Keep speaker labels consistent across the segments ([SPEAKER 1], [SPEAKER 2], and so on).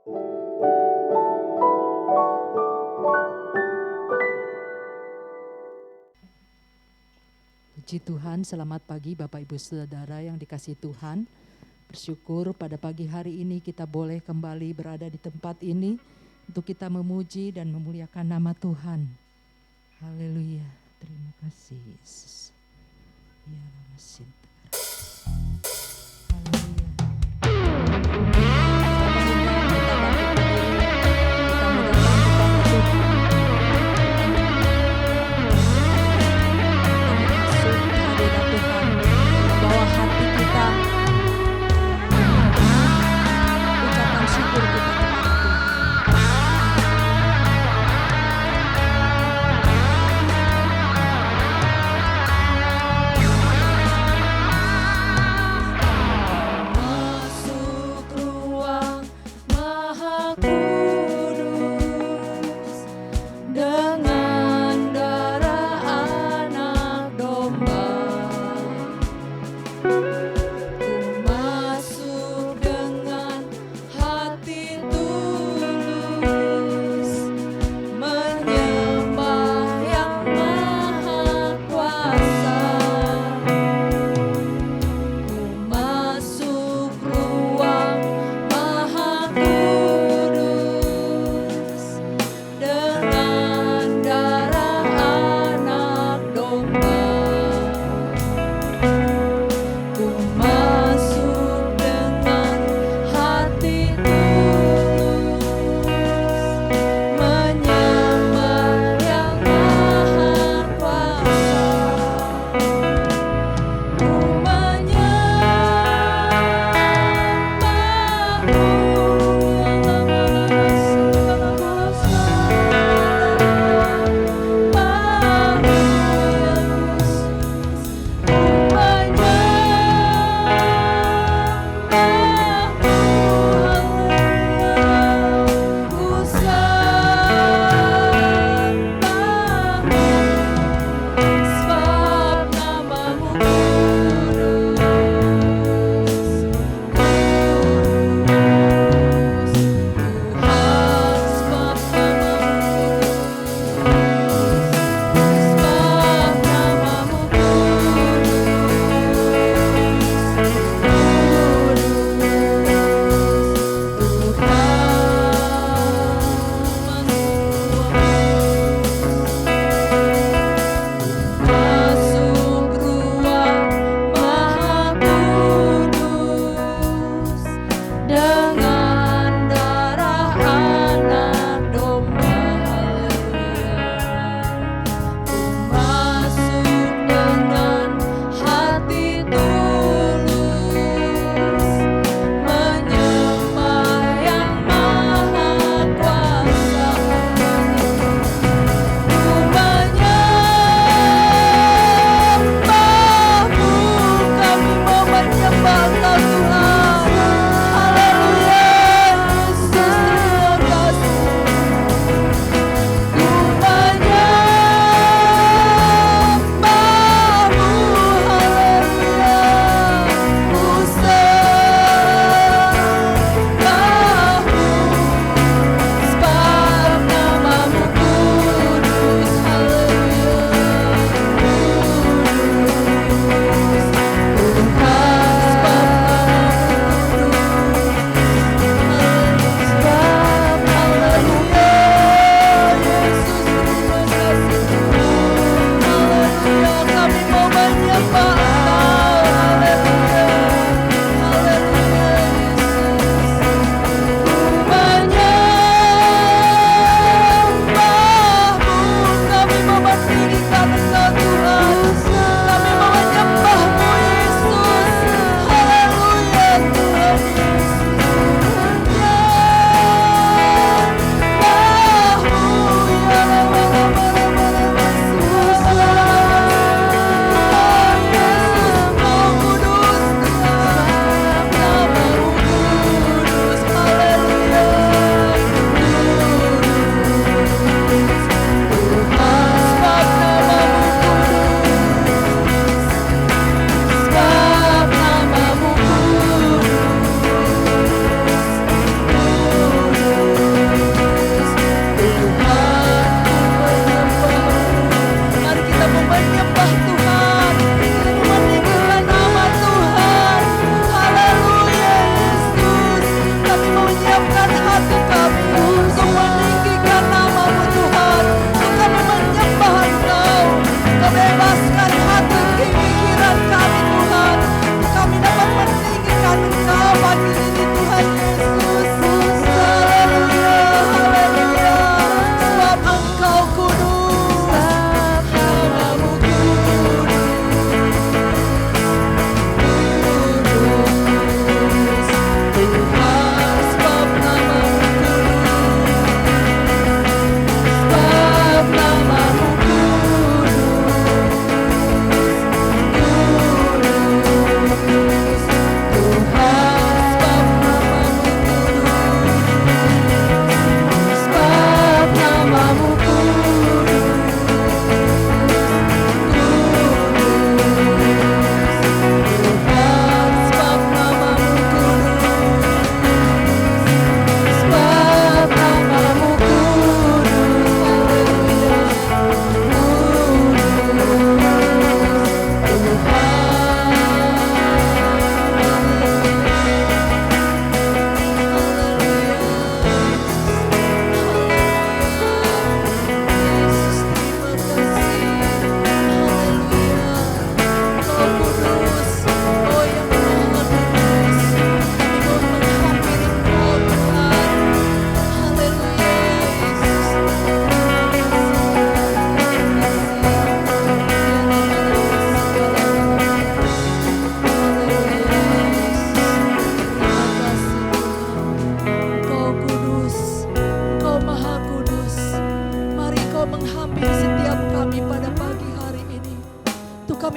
[SPEAKER 1] Puji Tuhan, selamat pagi Bapak Ibu Saudara yang dikasihi Tuhan. Bersyukur pada pagi hari ini kita boleh kembali berada di tempat ini untuk kita memuji dan memuliakan nama Tuhan. Haleluya, terima kasih Yesus. Ya, Haleluya.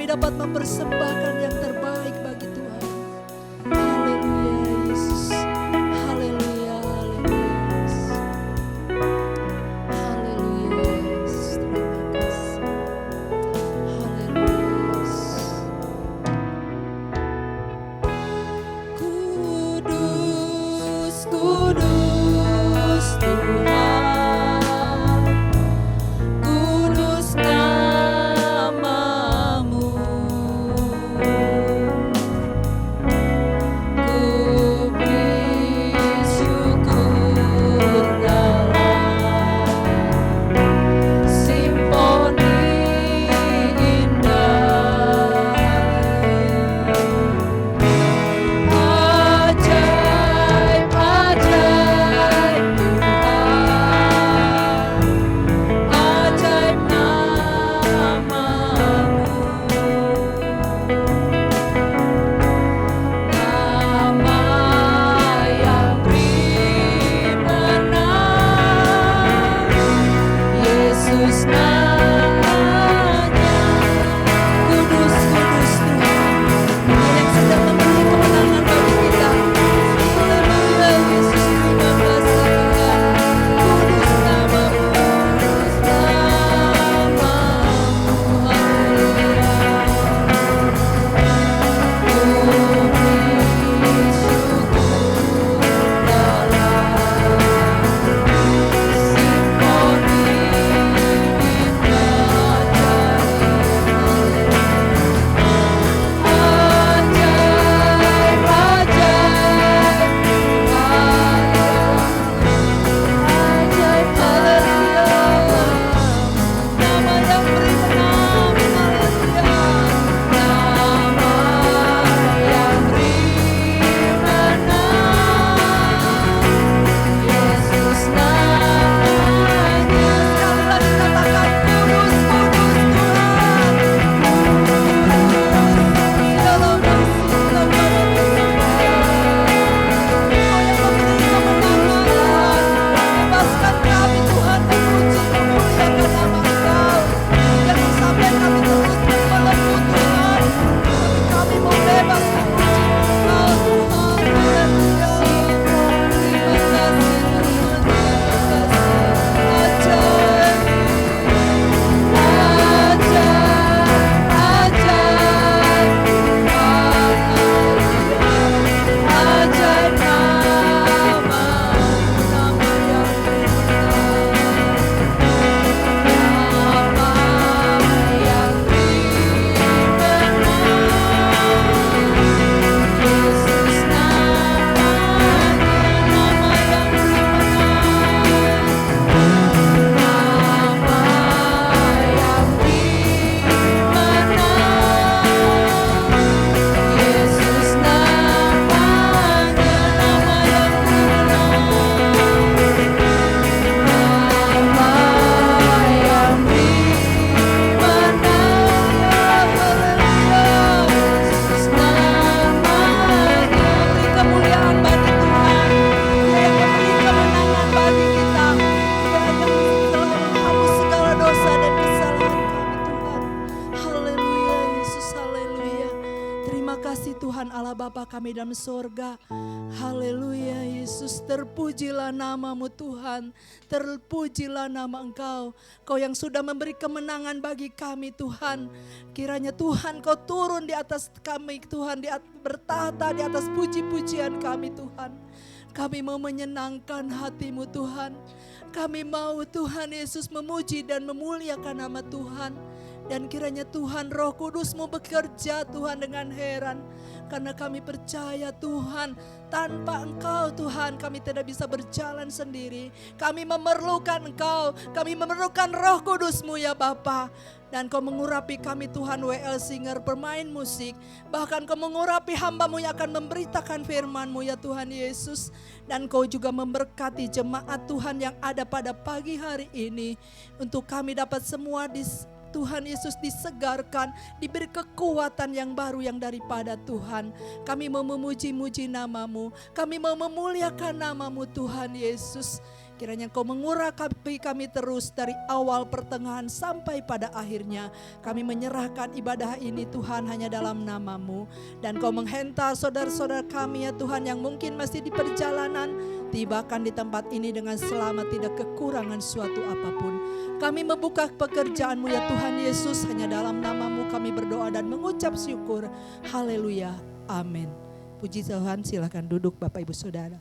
[SPEAKER 1] dapat mempersembahkan yang terbaik bagi Tuhan. Haleluya Yesus. Haleluya, haleluya Yesus. Haleluya Yesus. Terima kasih. Haleluya Yesus. Kudus, kudus Tuhan, kudus namamu. Ku beri syukur dalam simfoni indah. Ajaib, ajaib Tuhan, ajaib namamu. Nama yang beri menang, Yesus namanya. Kudus, kudus Tuhan, Dia yang sedang memberi kemenangan bagi kita. Haleluya Yesus, terima kasih Tuhan. Kudus namamu, kudus namamu. Haleluya. Ku beri syukur dalam simfoni kami dalam sorga. Haleluya Yesus, terpujilah namamu Tuhan, terpujilah nama Engkau. Kau yang sudah memberi kemenangan bagi kami Tuhan. Kiranya Tuhan Kau turun di atas kami Tuhan, bertahta di atas puji-pujian kami Tuhan. Kami mau menyenangkan hati-Mu Tuhan. Kami mau Tuhan Yesus memuji dan memuliakan nama Tuhan. Dan kiranya Tuhan Roh Kudus-Mu bekerja Tuhan dengan heran. Karena kami percaya Tuhan, tanpa Engkau Tuhan kami tidak bisa berjalan sendiri. Kami memerlukan Engkau, kami memerlukan Roh Kudus-Mu ya Bapa. Dan Kau mengurapi kami Tuhan WL Singer pemain musik. Bahkan Kau mengurapi hamba-Mu yang akan memberitakan firman-Mu ya Tuhan Yesus. Dan Kau juga memberkati jemaat Tuhan yang ada pada pagi hari ini. Untuk kami dapat semua Tuhan Yesus disegarkan, diberi kekuatan yang baru yang daripada Tuhan. Kami mau memuji-muji nama-Mu, kami mau memuliakan nama-Mu Tuhan Yesus. Kiranya Engkau mengurapi kami terus dari awal pertengahan sampai pada akhirnya. Kami menyerahkan ibadah ini Tuhan hanya dalam nama-Mu. Dan Kau menghentar saudara-saudara kami ya Tuhan yang mungkin masih di perjalanan. Tibakan di tempat ini dengan selamat, tidak kekurangan suatu apapun. Kami membuka pekerjaan-Mu ya Tuhan Yesus. Hanya dalam nama-Mu kami berdoa dan mengucap syukur. Haleluya. Amin. Puji Tuhan, silakan duduk Bapak Ibu Saudara.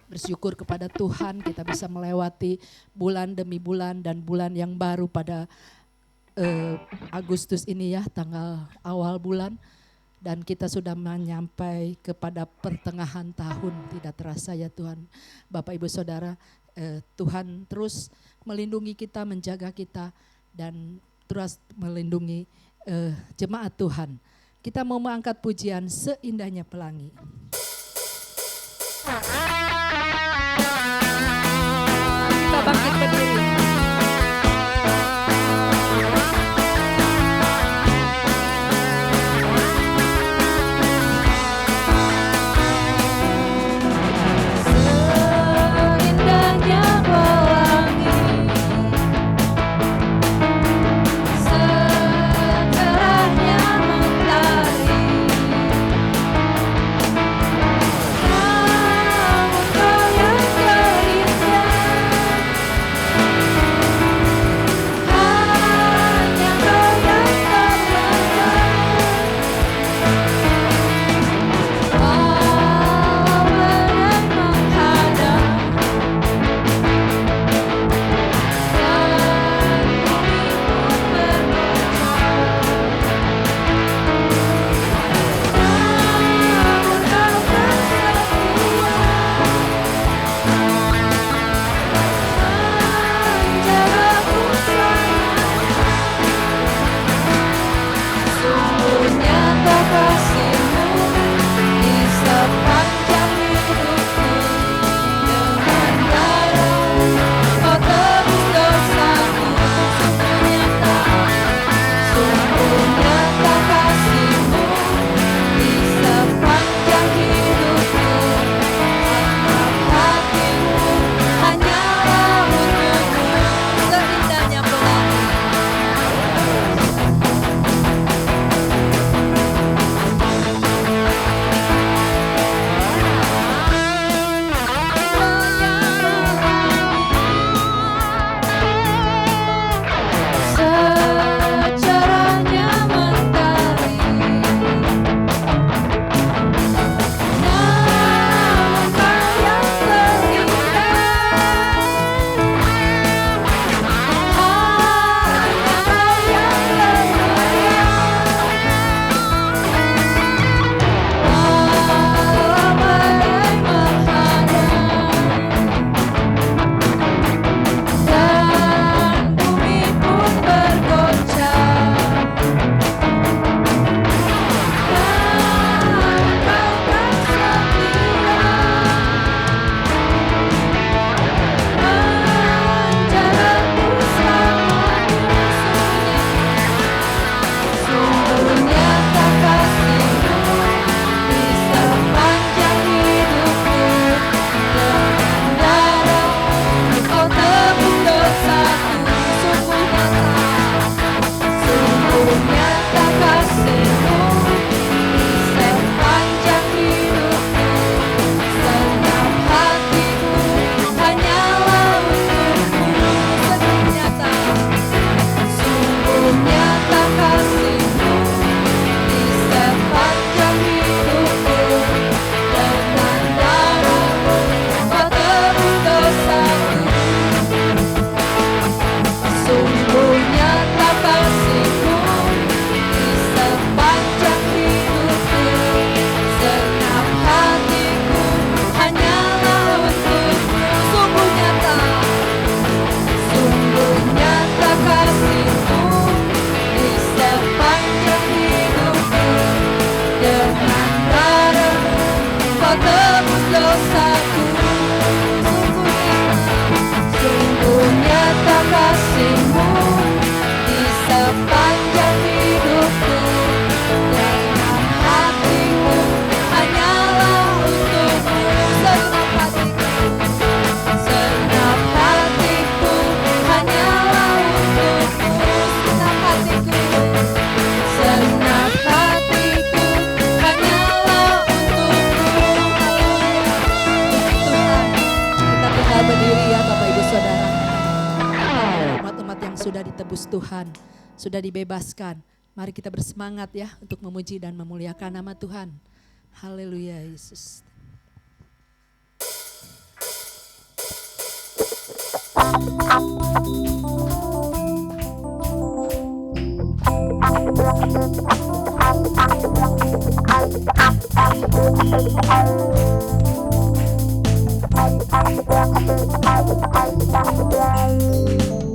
[SPEAKER 1] Bersyukur kepada Tuhan kita bisa melewati bulan demi bulan dan bulan yang baru pada Agustus ini ya, tanggal awal bulan. Dan kita sudah menyampai kepada pertengahan tahun, tidak terasa ya Tuhan. Bapak Ibu Saudara, Tuhan terus melindungi kita, menjaga kita dan terus melindungi jemaat Tuhan. Kita mau mengangkat pujian Seindahnya Pelangi. Kita bangkit berdiri.
[SPEAKER 2] Seindahnya ditebus Tuhan, sudah dibebaskan. Mari kita bersemangat ya untuk memuji dan memuliakan nama Tuhan. Haleluya Yesus.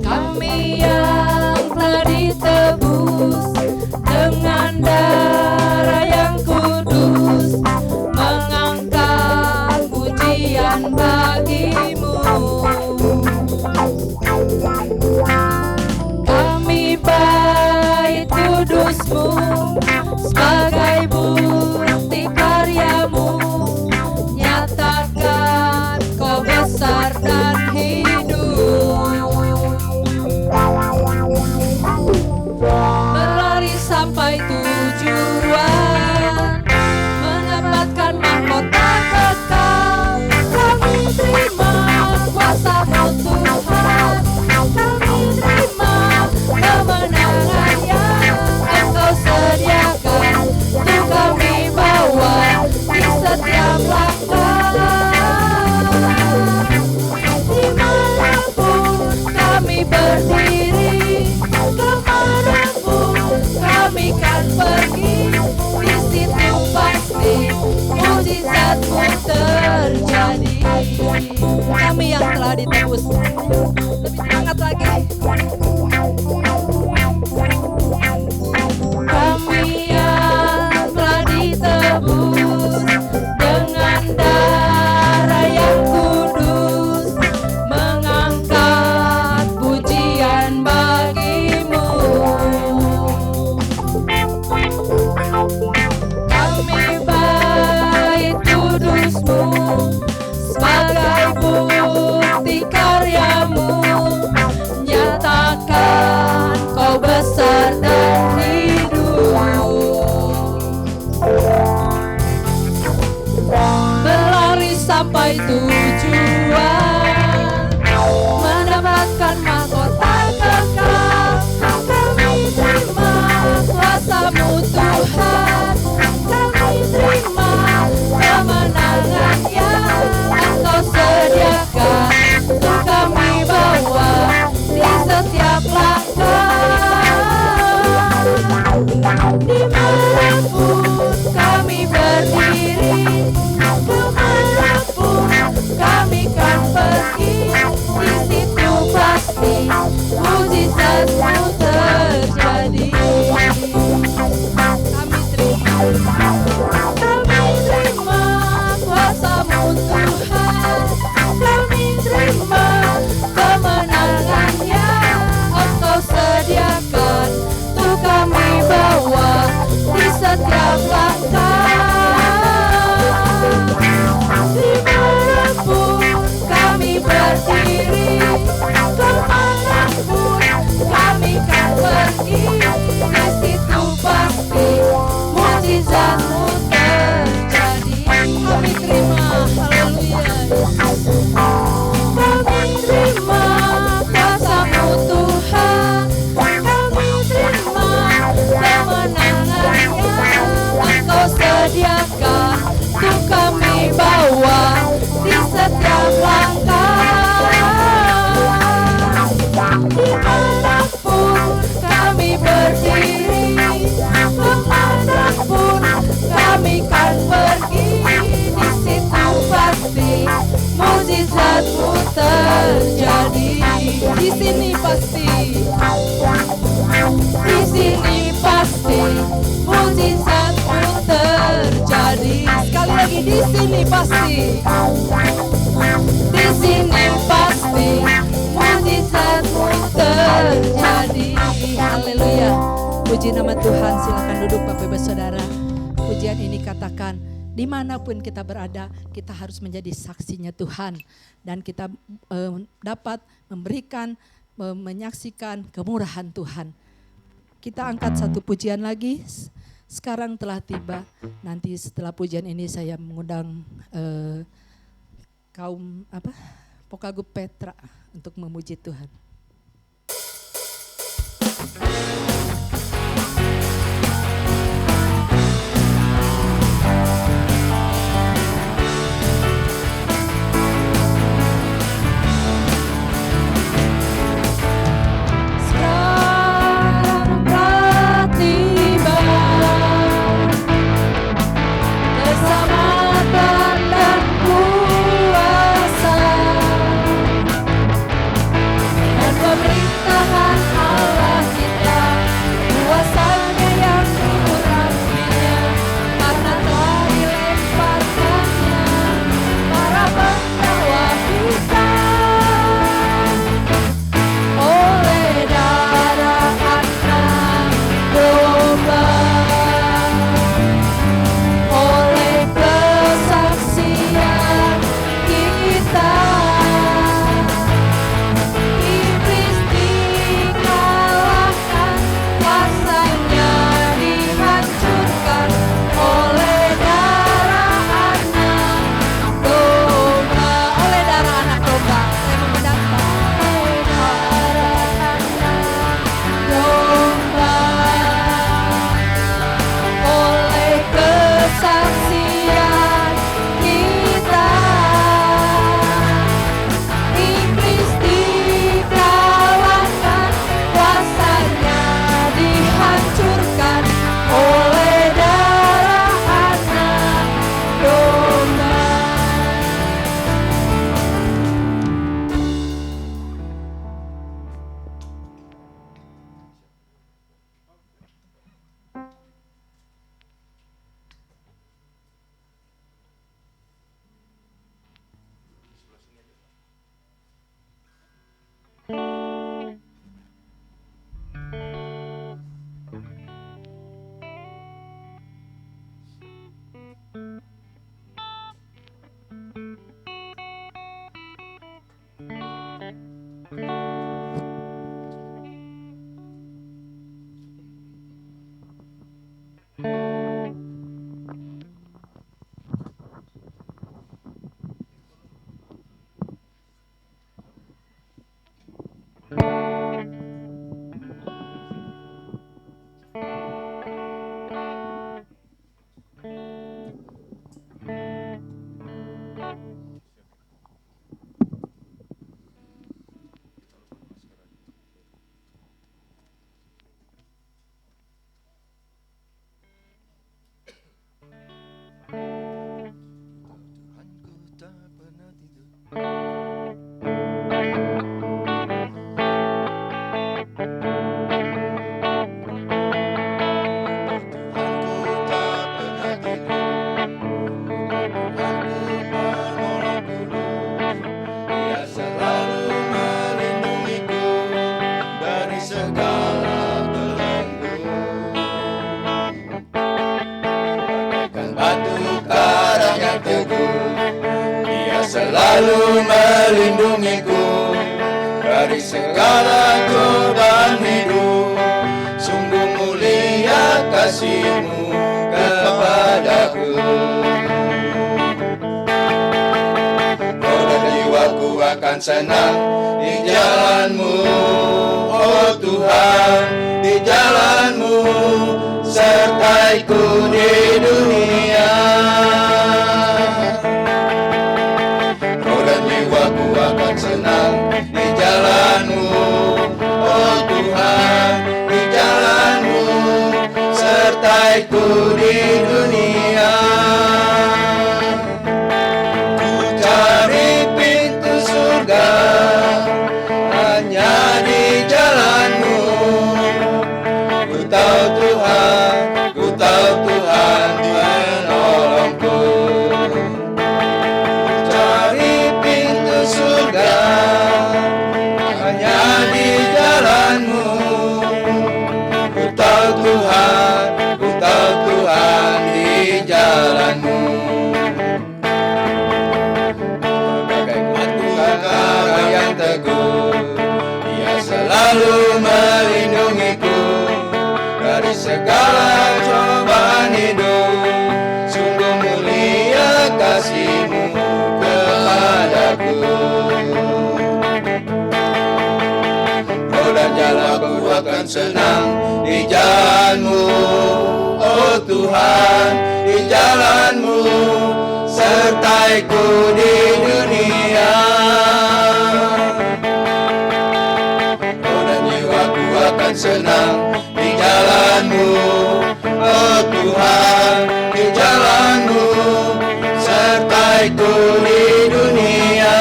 [SPEAKER 1] Kami yang telah ditebus dengan darah yang kudus, mengangkat pujian bagimu. Kami bait kudusmu sebagai bukti karyamu, nyatakan kau besar dan hidup. Berlari sampai tujuan, mendapatkan mahkota kekal. Kami terima kuasa-Mu Tuhan, kami terima kemenangan yang Engkau sediakan untuk kami bawa di setiap langkah. Dimanapun kami berdiri, kemanapun kami kan pergi, di situ pasti mujizat-Mu terjadi. Kami yang telah ditebus, lebih semangat lagi. Kami yang telah ditebus dengan darah yang kudus, mengangkat pujian bagimu. Kami bait kudusmu sebagai bukti karyamu, nyatakan kau besar dan hidup. Berlari sampai tujuan, mendapatkan mahkota kekal. Kami terima kuasa-Mu Tuhan, kami terima kemenangan yang Engkau sediakan untuk kami bawa di setiap langkah. Dimanapun kami berdiri, kemanapun kami kan pergi, di situ pasti mujizat-Mu terjadi. Kami terima kuasa-Mu Tuhan, kami terima kemenangan yang Engkau sediakan untuk kami bawa di setiap langkah. Dimanapun kami berdiri, kemanapun kami kan pergi, di situ pasti mujizat-Mu terjadi. Kami terima, haleluya. Kami terima kuasa-Mu Tuhan, kami terima kemenangan yang Engkau sediakan untuk kami bawa di setiap langkah. Dimanapun kami berdiri, kemanapun kami kan pergi, di situ pasti mujizat-Mu terjadi. Di sini pasti, di sini pasti mujizat-Mu terjadi. Sekali lagi, di sini pasti, di sini pasti mujizat-Mu terjadi. Haleluya. Puji nama Tuhan. Silakan duduk Bapak Ibu Saudara. Pujian ini katakan, dimanapun kita berada, kita harus menjadi saksinya Tuhan. Dan kita dapat memberikan, menyaksikan kemurahan Tuhan. Kita angkat satu pujian lagi. Sekarang telah tiba. Nanti setelah pujian ini saya mengundang kaum Pokagub Petra untuk memuji Tuhan.
[SPEAKER 3] selalu melindungiku dari segala cobaan hidup. Sungguh mulia kasih-Mu kepadaku. Roh dan jiwaku akan senang di jalan-Mu, oh Tuhan, di jalan-Mu, sertaiku di dunia. Roh dan jiwaku akan senang di jalan-Mu, oh Tuhan, di jalan-Mu, sertaiku di dunia. Ku cari pintu surga hanya di jalan-Mu. Ku tahu Tuhan, ku tahu Tuhan menolongku. Ku cari pintu surga hanya di jalan-Mu. Ku tahu Tuhan, ku tahu Tuhan di jalan-Mu. Bagai batu karang yang teguh, Dia selalu melindungiku dari segala cobaan hidup. Sungguh mulia kasih-Mu kepadaku. Roh dan jiwaku akan senang di jalan-Mu, oh Tuhan, di jalan-Mu, sertaiku di dunia. Roh dan jiwaku akan senang di jalan-Mu, oh Tuhan, di jalan-Mu, sertaiku di dunia.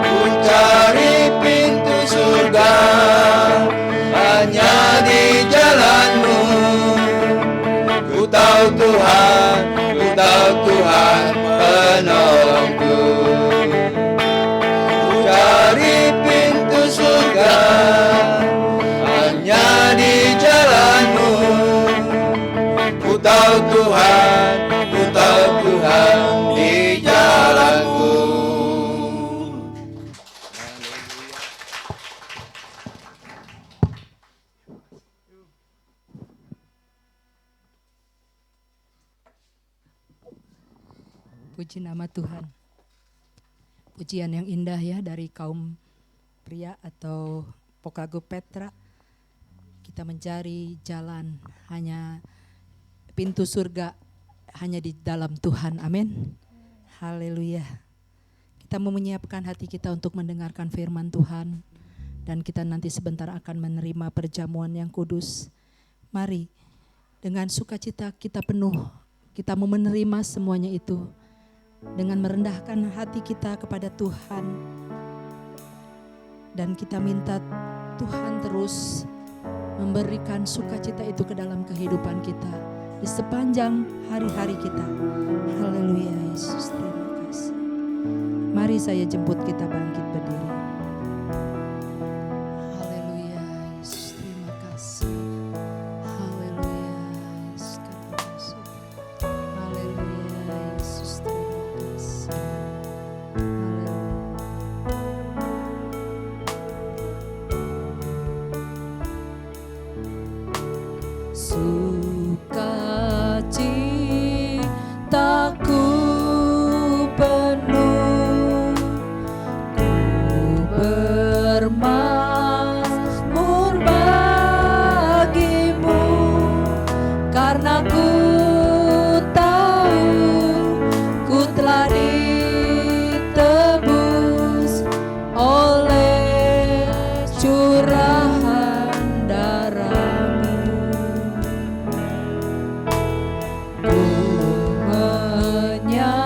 [SPEAKER 3] Ku cari pintu surga hanya di jalan-Mu. Ku tahu Tuhan, ku tahu Tuhan penolongku. Ku cari pintu surga hanya di jalan-Mu. Ku tahu Tuhan, ku tahu Tuhan di jalanku.
[SPEAKER 1] Puji nama Tuhan. Pujian yang indah ya dari kaum pria atau Pokago Petra. Kita mencari jalan hanya pintu surga hanya di dalam Tuhan. Amin. Haleluya. Kita mau menyiapkan hati kita untuk mendengarkan firman Tuhan. Dan kita nanti sebentar akan menerima perjamuan yang kudus. Mari dengan sukacita kita penuh. Kita mau menerima semuanya itu. Dengan merendahkan hati kita kepada Tuhan. Dan kita minta Tuhan terus memberikan sukacita itu ke dalam kehidupan kita. Di sepanjang hari-hari kita. Haleluya Yesus, terima kasih. Mari saya jemput kita bangkit berdiri. Haleluya Yesus, terima kasih. Haleluya Yesus, haleluya Yesus, terima kasih. Haleluya. Sukacitaku penuh, ku bermazmur bagimu, karena ku tahu ku telah ditebus oleh curahan darah-Mu. Ku menyanyi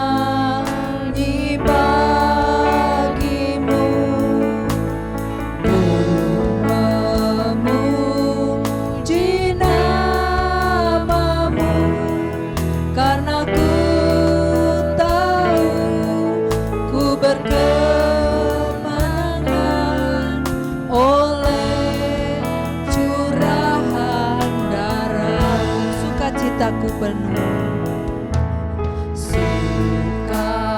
[SPEAKER 1] bagimu, ku memuji nama-Mu, karena ku tahu ku berkemenangan oleh curahan darah. Sukacitaku penuh, sukacitaku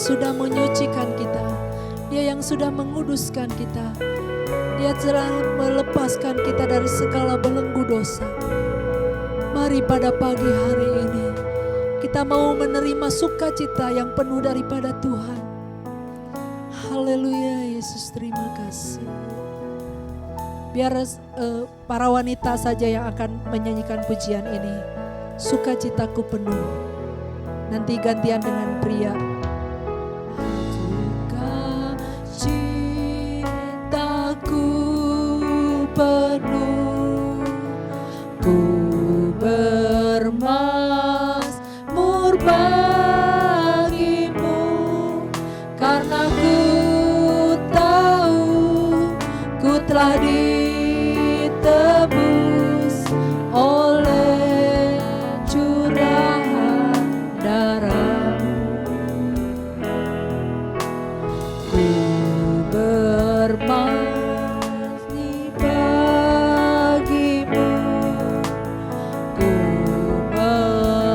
[SPEAKER 2] sudah menyucikan kita. Dia yang sudah menguduskan kita. Dia telah melepaskan kita dari segala belenggu dosa. Mari pada pagi hari ini kita mau menerima sukacita yang penuh daripada Tuhan. Haleluya, Yesus, terima kasih. Biar para wanita saja yang akan menyanyikan pujian ini. Sukacitaku penuh. Nanti gantian dengan pria. Sukacitaku penuh, ku bermazmur bagimu, karena ku tahu ku telah ditebus oleh curahan darah-Mu. Ku bermazmur bagimu, ku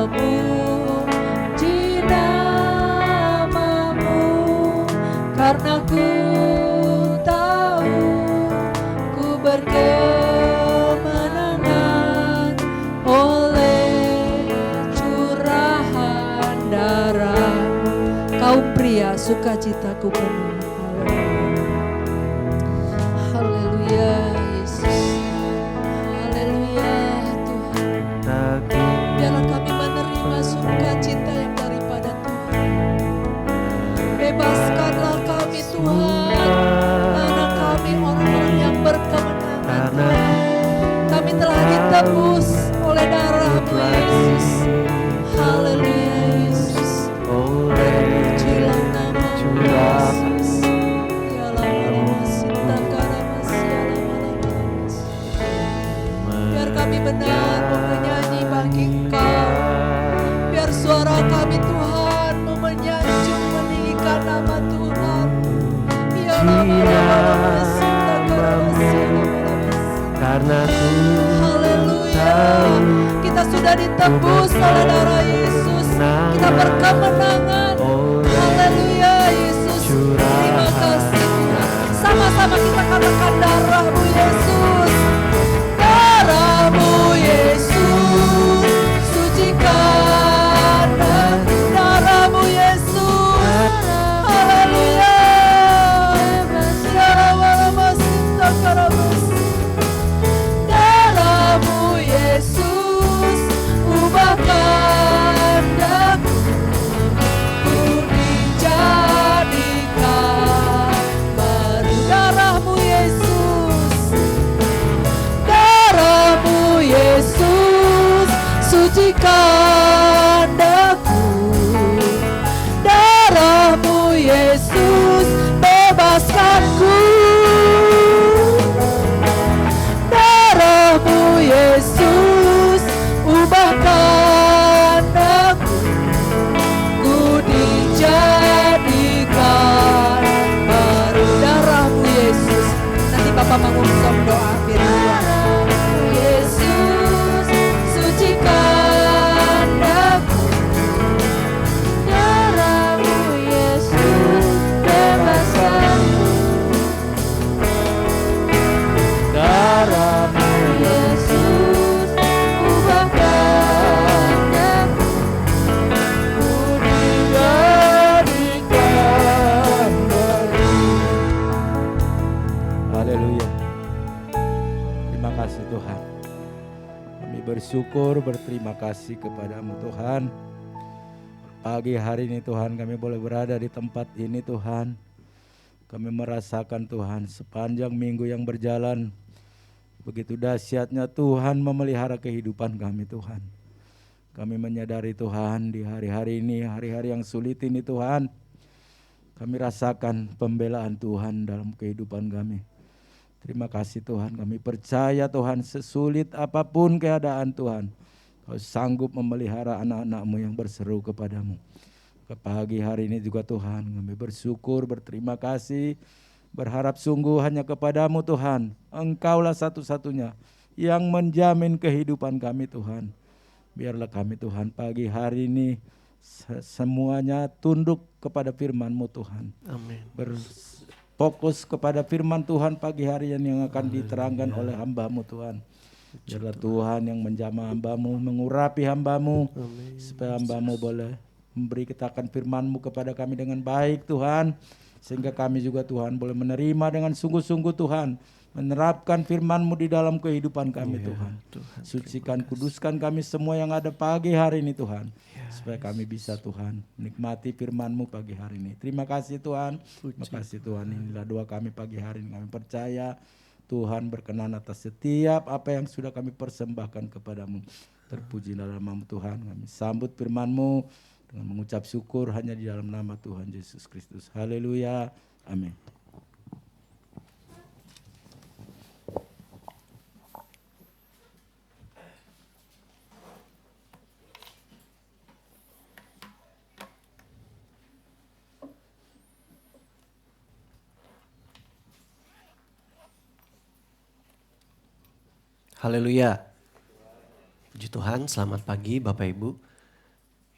[SPEAKER 2] memuji nama-Mu, karena ku tahu ku berkemenangan oleh curahan darah-Mu. Kaum pria, sukacitaku penuh. Haleluya, Yesus. Haleluya, Tuhan. Biarlah kami menerima sukacita yang daripada Tuhan. Bebaskanlah kami, Tuhan. Anak kami orang-orang yang berkemenangan, Tuhan. Kami telah ditebus oleh darah-Mu, Yesus. Haleluya, Yesus. Terpujilah nama-Mu, Yesus. Biar kami benar menyanyi bagi Engkau. Biar suara kami, Tuhan, menyanjung meninggikan nama Tuhan.
[SPEAKER 3] Karena
[SPEAKER 2] Haleluya, kita sudah ditebus oleh darah Yesus. Kita berkemenangan. Haleluya, Yesus. Terima kasih, Tuhan. Sama-sama kita katakan darah-Mu, Yesus. Darah-Mu, Yesus, sucikan darah-Mu, Yesus. Haleluya. Darah-Mu, Yesus, ubahkan daku, ku dijadikan baru. Darah-Mu, Yesus, darah-Mu, Yesus, sucikan daku. Darah-Mu, Yesus, bebaskanku. Darah-Mu, Yesus, ubahkan aku, ku dijadikan baru. Darah-Mu, Yesus. Nanti Bapak mengusap doa firman. Yesus, sucikan aku. Darah-Mu, Yesus, bebaskan. Darah-Mu, Yesus, ubahkan aku, ku dijadikan baru.
[SPEAKER 3] Haleluya. Terima kasih Tuhan. Kami bersyukur, berterima kasih kepadamu Tuhan. Pagi hari ini Tuhan kami boleh berada di tempat ini Tuhan. Kami merasakan Tuhan sepanjang minggu yang berjalan. Begitu dahsyatnya Tuhan memelihara kehidupan kami Tuhan. Kami menyadari Tuhan di hari-hari ini, hari-hari yang sulit ini Tuhan. Kami rasakan pembelaan Tuhan dalam kehidupan kami. Terima kasih Tuhan, kami percaya Tuhan sesulit apapun keadaan Tuhan. Kau sanggup memelihara anak-anak-Mu yang berseru kepadamu. Ke pagi hari ini juga Tuhan, kami bersyukur, berterima kasih. Berharap sungguh hanya kepadamu Tuhan. Engkaulah satu-satunya yang menjamin kehidupan kami Tuhan. Biarlah kami Tuhan pagi hari ini semuanya tunduk kepada firman-Mu Tuhan.
[SPEAKER 4] Amin.
[SPEAKER 3] Berfokus kepada firman Tuhan pagi hari yang akan diterangkan oleh hamba-Mu Tuhan. Biarlah Tuhan yang menjamah hamba-Mu, mengurapi hamba-Mu, supaya hamba-Mu boleh memberi katakan firman-Mu kepada kami dengan baik Tuhan. Sehingga kami juga Tuhan boleh menerima dengan sungguh-sungguh Tuhan. Menerapkan firman-Mu di dalam kehidupan kami Tuhan. Sucikan, kuduskan kami semua yang ada pagi hari ini Tuhan. Supaya kami bisa Tuhan menikmati firman-Mu pagi hari ini. Terima kasih Tuhan. Terima kasih Tuhan. Inilah doa kami pagi hari ini. Kami percaya Tuhan berkenan atas setiap apa yang sudah kami persembahkan kepadamu. Terpuji dalam nama Tuhan. Kami sambut firman-Mu dengan mengucap syukur hanya di dalam nama Tuhan Yesus Kristus. Haleluya. Amin.
[SPEAKER 4] Haleluya. Puji Tuhan, selamat pagi Bapak Ibu.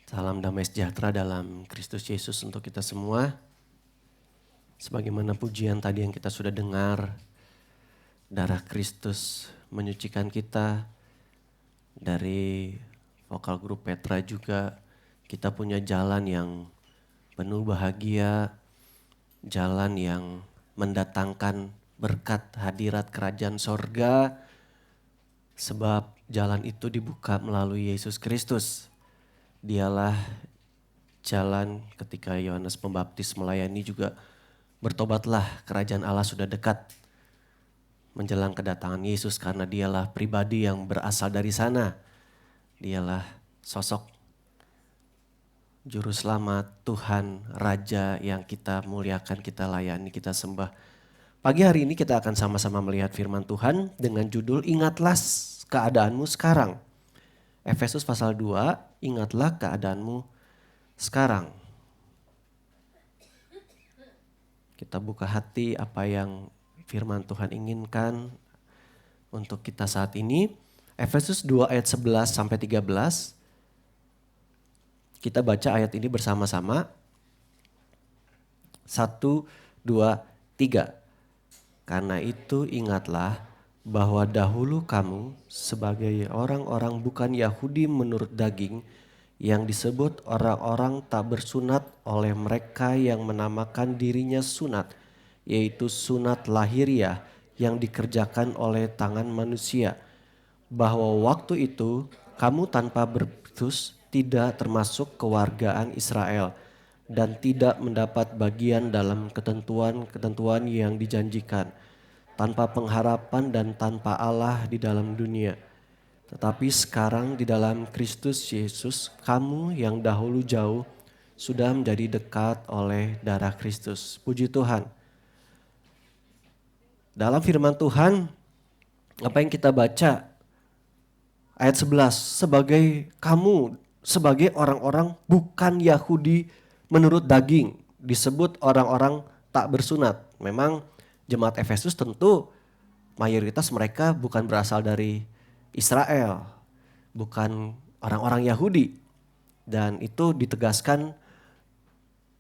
[SPEAKER 4] Salam damai sejahtera dalam Kristus Yesus untuk kita semua. Sebagaimana pujian tadi yang kita sudah dengar, darah Kristus menyucikan kita. Dari vokal grup Petra juga, kita punya jalan yang penuh bahagia, jalan yang mendatangkan berkat hadirat kerajaan sorga, sebab jalan itu dibuka melalui Yesus Kristus. Dialah jalan ketika Yohanes Pembaptis melayani juga, bertobatlah kerajaan Allah sudah dekat. Menjelang kedatangan Yesus karena dialah pribadi yang berasal dari sana. Dialah sosok Juru Selamat, Tuhan, Raja yang kita muliakan, kita layani, kita sembah. Pagi hari ini kita akan sama-sama melihat firman Tuhan dengan judul Ingatlah keadaanmu sekarang. Efesus pasal 2, ingatlah keadaanmu sekarang. Kita buka hati apa yang firman Tuhan inginkan untuk kita saat ini. Efesus 2 ayat 11 sampai 13. Kita baca ayat ini bersama-sama. 1, 2, 3. Karena itu ingatlah bahwa dahulu kamu sebagai orang-orang bukan Yahudi menurut daging yang disebut orang-orang tak bersunat oleh mereka yang menamakan dirinya sunat, yaitu sunat lahiriah yang dikerjakan oleh tangan manusia. Bahwa waktu itu kamu tanpa berputus tidak termasuk kewargaan Israel dan tidak mendapat bagian dalam ketentuan-ketentuan yang dijanjikan, tanpa pengharapan dan tanpa Allah di dalam dunia. Tetapi sekarang di dalam Kristus Yesus, kamu yang dahulu jauh sudah menjadi dekat oleh darah Kristus. Puji Tuhan. Dalam firman Tuhan, apa yang kita baca? Ayat 11, sebagai orang-orang bukan Yahudi menurut daging, disebut orang-orang tak bersunat. Memang jemaat Efesus tentu mayoritas mereka bukan berasal dari Israel, bukan orang-orang Yahudi. Dan itu ditegaskan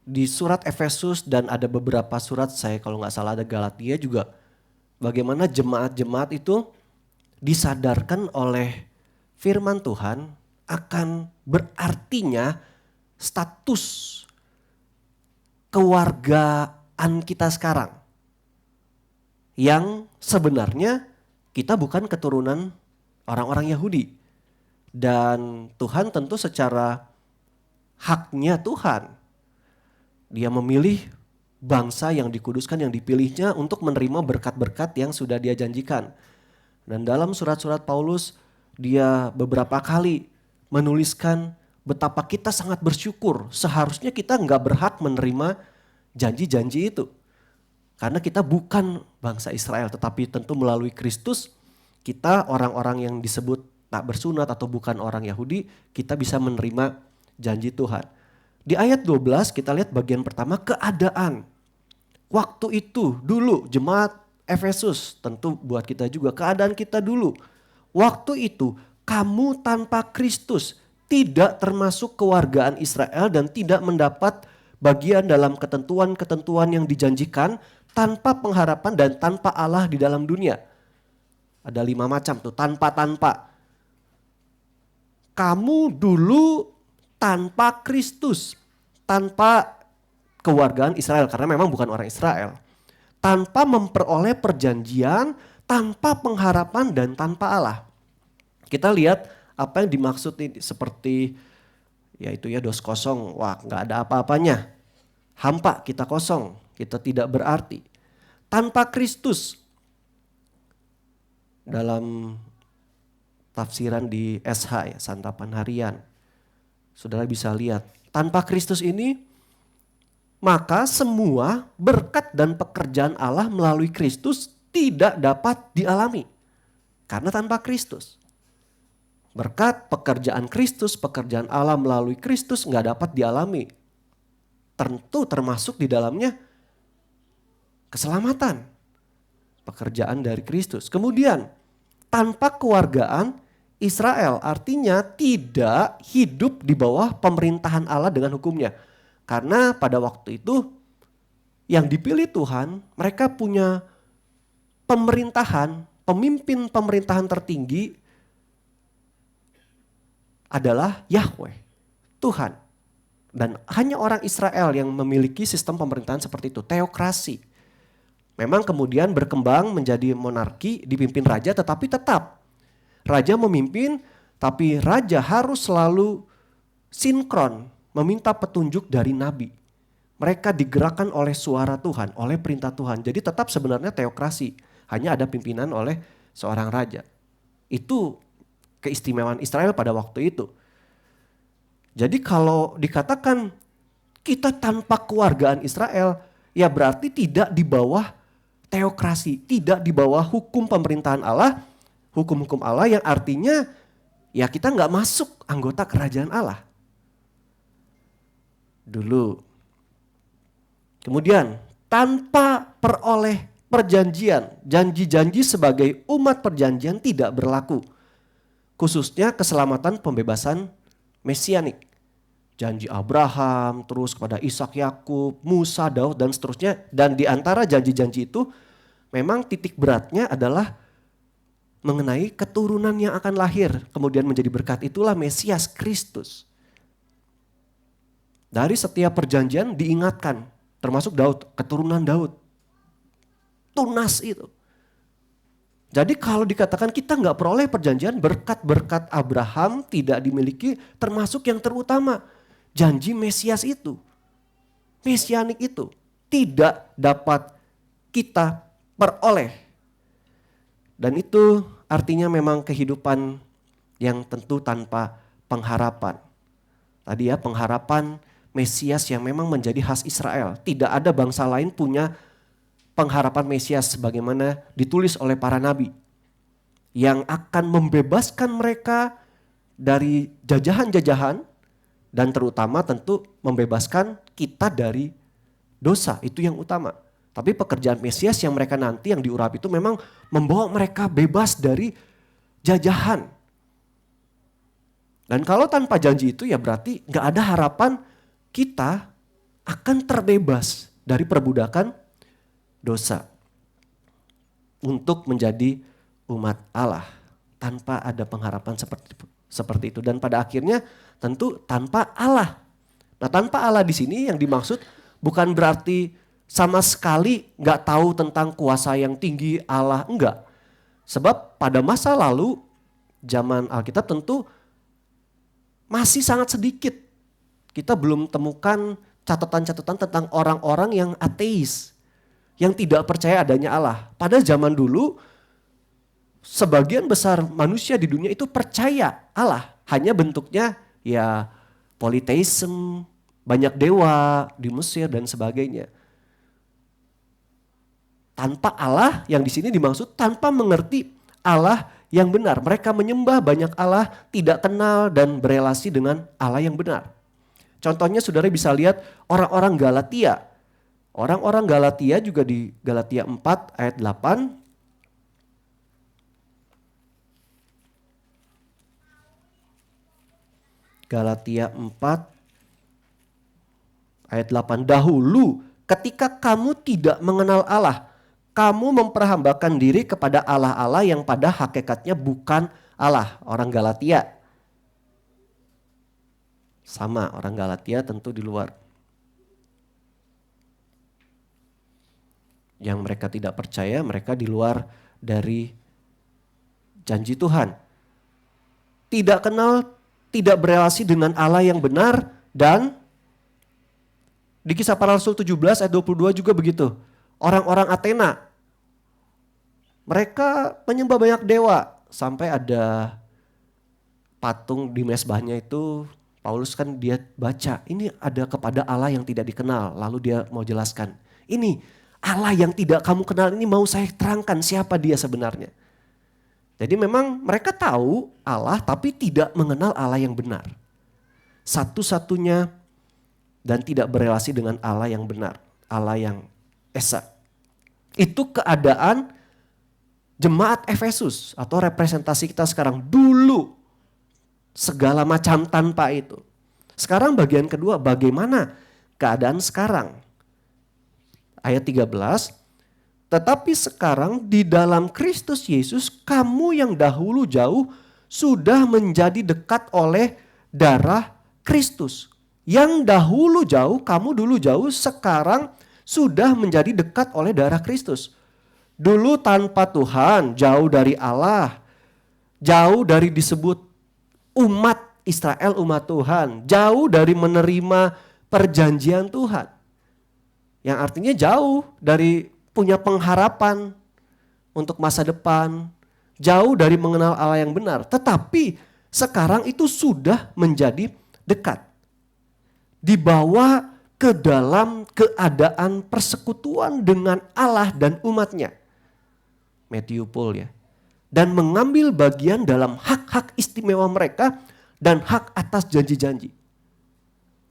[SPEAKER 4] di surat Efesus dan ada beberapa surat, saya kalau nggak salah ada Galatia juga. Bagaimana jemaat-jemaat itu disadarkan oleh firman Tuhan akan berartinya status kewargaan kita sekarang. Yang sebenarnya kita bukan keturunan orang-orang Yahudi. Dan Tuhan tentu secara haknya Tuhan, Dia memilih bangsa yang dikuduskan, yang dipilihnya untuk menerima berkat-berkat yang sudah Dia janjikan. Dan dalam surat-surat Paulus, dia beberapa kali menuliskan betapa kita sangat bersyukur. Seharusnya kita nggak berhak menerima janji-janji itu. Karena kita bukan bangsa Israel, tetapi tentu melalui Kristus kita orang-orang yang disebut tak bersunat atau bukan orang Yahudi, kita bisa menerima janji Tuhan. Di ayat 12 kita lihat bagian pertama, keadaan. Waktu itu dulu jemaat Efesus, tentu buat kita juga, keadaan kita dulu. Waktu itu kamu tanpa Kristus tidak termasuk kewargaan Israel dan tidak mendapat bagian dalam ketentuan-ketentuan yang dijanjikan tanpa pengharapan dan tanpa Allah di dalam dunia. Ada 5 macam tuh, tanpa-tanpa. Kamu dulu tanpa Kristus, tanpa kewargaan Israel, karena memang bukan orang Israel. Tanpa memperoleh perjanjian, tanpa pengharapan dan tanpa Allah. Kita lihat apa yang dimaksud ini, seperti yaitu ya dos kosong, wah gak ada apa-apanya. Hampa, kita kosong, kita tidak berarti. Tanpa Kristus, dalam tafsiran di SH ya, santapan harian, saudara bisa lihat, tanpa Kristus ini maka semua berkat dan pekerjaan Allah melalui Kristus tidak dapat dialami. Karena tanpa Kristus. Berkat pekerjaan Kristus, pekerjaan Allah melalui Kristus gak dapat dialami. Tentu termasuk di dalamnya keselamatan. Pekerjaan dari Kristus. Kemudian tanpa kewargaan Israel artinya tidak hidup di bawah pemerintahan Allah dengan hukumnya. Karena pada waktu itu yang dipilih Tuhan, mereka punya pemerintahan, pemimpin pemerintahan tertinggi adalah Yahweh, Tuhan. Dan hanya orang Israel yang memiliki sistem pemerintahan seperti itu, teokrasi. Memang kemudian berkembang menjadi monarki dipimpin raja, tetapi tetap raja memimpin, tapi raja harus selalu sinkron, meminta petunjuk dari nabi. Mereka digerakkan oleh suara Tuhan, oleh perintah Tuhan. Jadi tetap sebenarnya teokrasi, hanya ada pimpinan oleh seorang raja. Itu keistimewaan Israel pada waktu itu. Jadi kalau dikatakan kita tanpa kewargaan Israel, ya berarti tidak di bawah teokrasi, tidak di bawah hukum pemerintahan Allah, hukum-hukum Allah yang artinya ya kita nggak masuk anggota kerajaan Allah. Dulu. Kemudian tanpa peroleh perjanjian, janji-janji sebagai umat perjanjian tidak berlaku. Khususnya keselamatan pembebasan mesianik. Janji Abraham, terus kepada Ishak, Yakub, Musa, Daud dan seterusnya. Dan di antara janji-janji itu memang titik beratnya adalah mengenai keturunan yang akan lahir. Kemudian menjadi berkat, itulah Mesias Kristus. Dari setiap perjanjian diingatkan, termasuk Daud, keturunan Daud. Tunas itu. Jadi kalau dikatakan kita nggak peroleh perjanjian, berkat-berkat Abraham tidak dimiliki, termasuk yang terutama, janji Mesias itu. Mesianik itu tidak dapat kita peroleh. Dan itu artinya memang kehidupan yang tentu tanpa pengharapan. Tadi ya, pengharapan Mesias yang memang menjadi khas Israel. Tidak ada bangsa lain punya pengharapan Mesias sebagaimana ditulis oleh para nabi. Yang akan membebaskan mereka dari jajahan-jajahan dan terutama tentu membebaskan kita dari dosa. Itu yang utama. Tapi pekerjaan Mesias yang mereka nanti yang diurapi itu memang membawa mereka bebas dari jajahan. Dan kalau tanpa janji itu ya berarti gak ada harapan kita akan terbebas dari perbudakan dosa. Untuk menjadi umat Allah tanpa ada pengharapan seperti itu. Dan pada akhirnya tentu tanpa Allah. Nah tanpa Allah di sini yang dimaksud bukan berarti sama sekali gak tahu tentang kuasa yang tinggi Allah, enggak. Sebab pada masa lalu zaman Alkitab tentu masih sangat sedikit. Kita belum temukan catatan-catatan tentang orang-orang yang ateis, yang tidak percaya adanya Allah. Pada zaman dulu sebagian besar manusia di dunia itu percaya Allah. Hanya bentuknya ya politeisme, banyak dewa di Mesir dan sebagainya. Tanpa Allah yang di sini dimaksud tanpa mengerti Allah yang benar. Mereka menyembah banyak Allah, tidak kenal dan berelasi dengan Allah yang benar. Contohnya saudara bisa lihat orang-orang Galatia. Orang-orang Galatia juga di Galatia 4 ayat 8. Galatia 4 ayat 8. Dahulu ketika kamu tidak mengenal Allah, kamu memperhambakan diri kepada Allah-Allah yang pada hakikatnya bukan Allah. Orang Galatia. Sama, orang Galatia tentu di luar. Yang mereka tidak percaya, mereka di luar dari janji Tuhan. Tidak kenal, tidak berelasi dengan Allah yang benar, dan di Kisah Para Rasul 17 ayat 22 juga begitu. Orang-orang Athena, mereka menyembah banyak dewa. Sampai ada patung di mezbahnya itu, Paulus kan dia baca, ini ada kepada Allah yang tidak dikenal. Lalu dia mau jelaskan, ini Allah yang tidak kamu kenal ini mau saya terangkan siapa dia sebenarnya. Jadi memang mereka tahu Allah tapi tidak mengenal Allah yang benar. Satu-satunya dan tidak berelasi dengan Allah yang benar, Allah yang esa. Itu keadaan jemaat Efesus atau representasi kita sekarang. Dulu segala macam tanpa itu. Sekarang bagian kedua, bagaimana keadaan sekarang? Ayat 13, tetapi sekarang di dalam Kristus Yesus kamu yang dahulu jauh sudah menjadi dekat oleh darah Kristus. Yang dahulu jauh, kamu dulu jauh, sekarang sudah menjadi dekat oleh darah Kristus. Dulu tanpa Tuhan, jauh dari Allah, jauh dari disebut umat Israel, umat Tuhan, jauh dari menerima perjanjian Tuhan. Yang artinya jauh dari punya pengharapan untuk masa depan, jauh dari mengenal Allah yang benar. Tetapi sekarang itu sudah menjadi dekat. Dibawa ke dalam keadaan persekutuan dengan Allah dan umatnya. Matthew Paul ya. Dan mengambil bagian dalam hak-hak istimewa mereka dan hak atas janji-janji.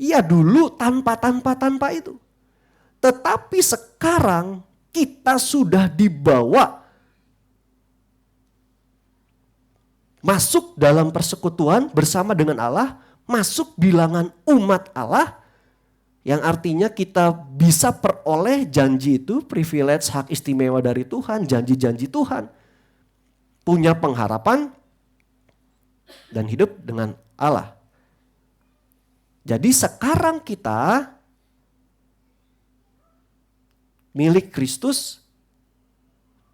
[SPEAKER 4] Iya dulu tanpa itu. Tetapi sekarang kita sudah dibawa masuk dalam persekutuan bersama dengan Allah, masuk bilangan umat Allah, yang artinya kita bisa peroleh janji itu, privilege, hak istimewa dari Tuhan, janji-janji Tuhan. Punya pengharapan dan hidup dengan Allah. Jadi sekarang kita milik Kristus,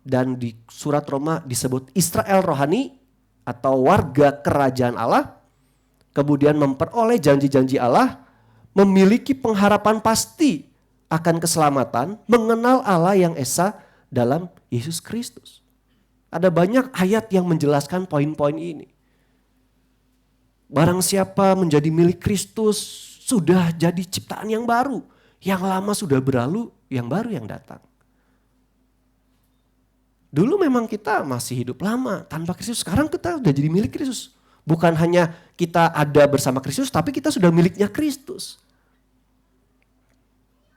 [SPEAKER 4] dan di surat Roma disebut Israel rohani atau warga kerajaan Allah, kemudian memperoleh janji-janji Allah, memiliki pengharapan pasti akan keselamatan, mengenal Allah yang esa dalam Yesus Kristus. Ada banyak ayat yang menjelaskan poin-poin ini. Barang siapa menjadi milik Kristus sudah jadi ciptaan yang baru, yang lama sudah berlalu, yang baru yang datang. Dulu memang kita masih hidup lama tanpa Kristus, sekarang kita sudah jadi milik Kristus. Bukan hanya kita ada bersama Kristus, tapi kita sudah miliknya Kristus.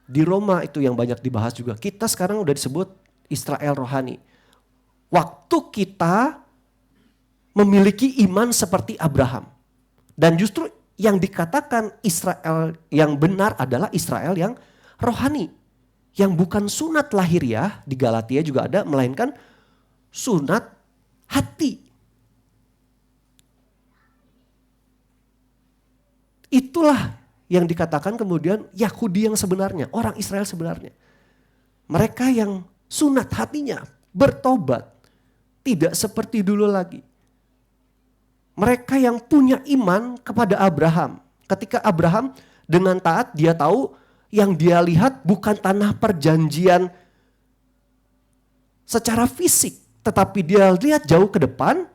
[SPEAKER 4] Di Roma itu yang banyak dibahas juga. Kita sekarang udah disebut Israel rohani. Waktu kita memiliki iman seperti Abraham. Dan justru yang dikatakan Israel yang benar adalah Israel yang rohani. Yang bukan sunat lahiriah, di Galatia juga ada, melainkan sunat hati. Itulah yang dikatakan kemudian Yahudi yang sebenarnya, orang Israel sebenarnya. Mereka yang sunat hatinya, bertobat, tidak seperti dulu lagi. Mereka yang punya iman kepada Abraham. Ketika Abraham dengan taat, dia tahu yang dia lihat bukan tanah perjanjian secara fisik. Tetapi dia lihat jauh ke depan,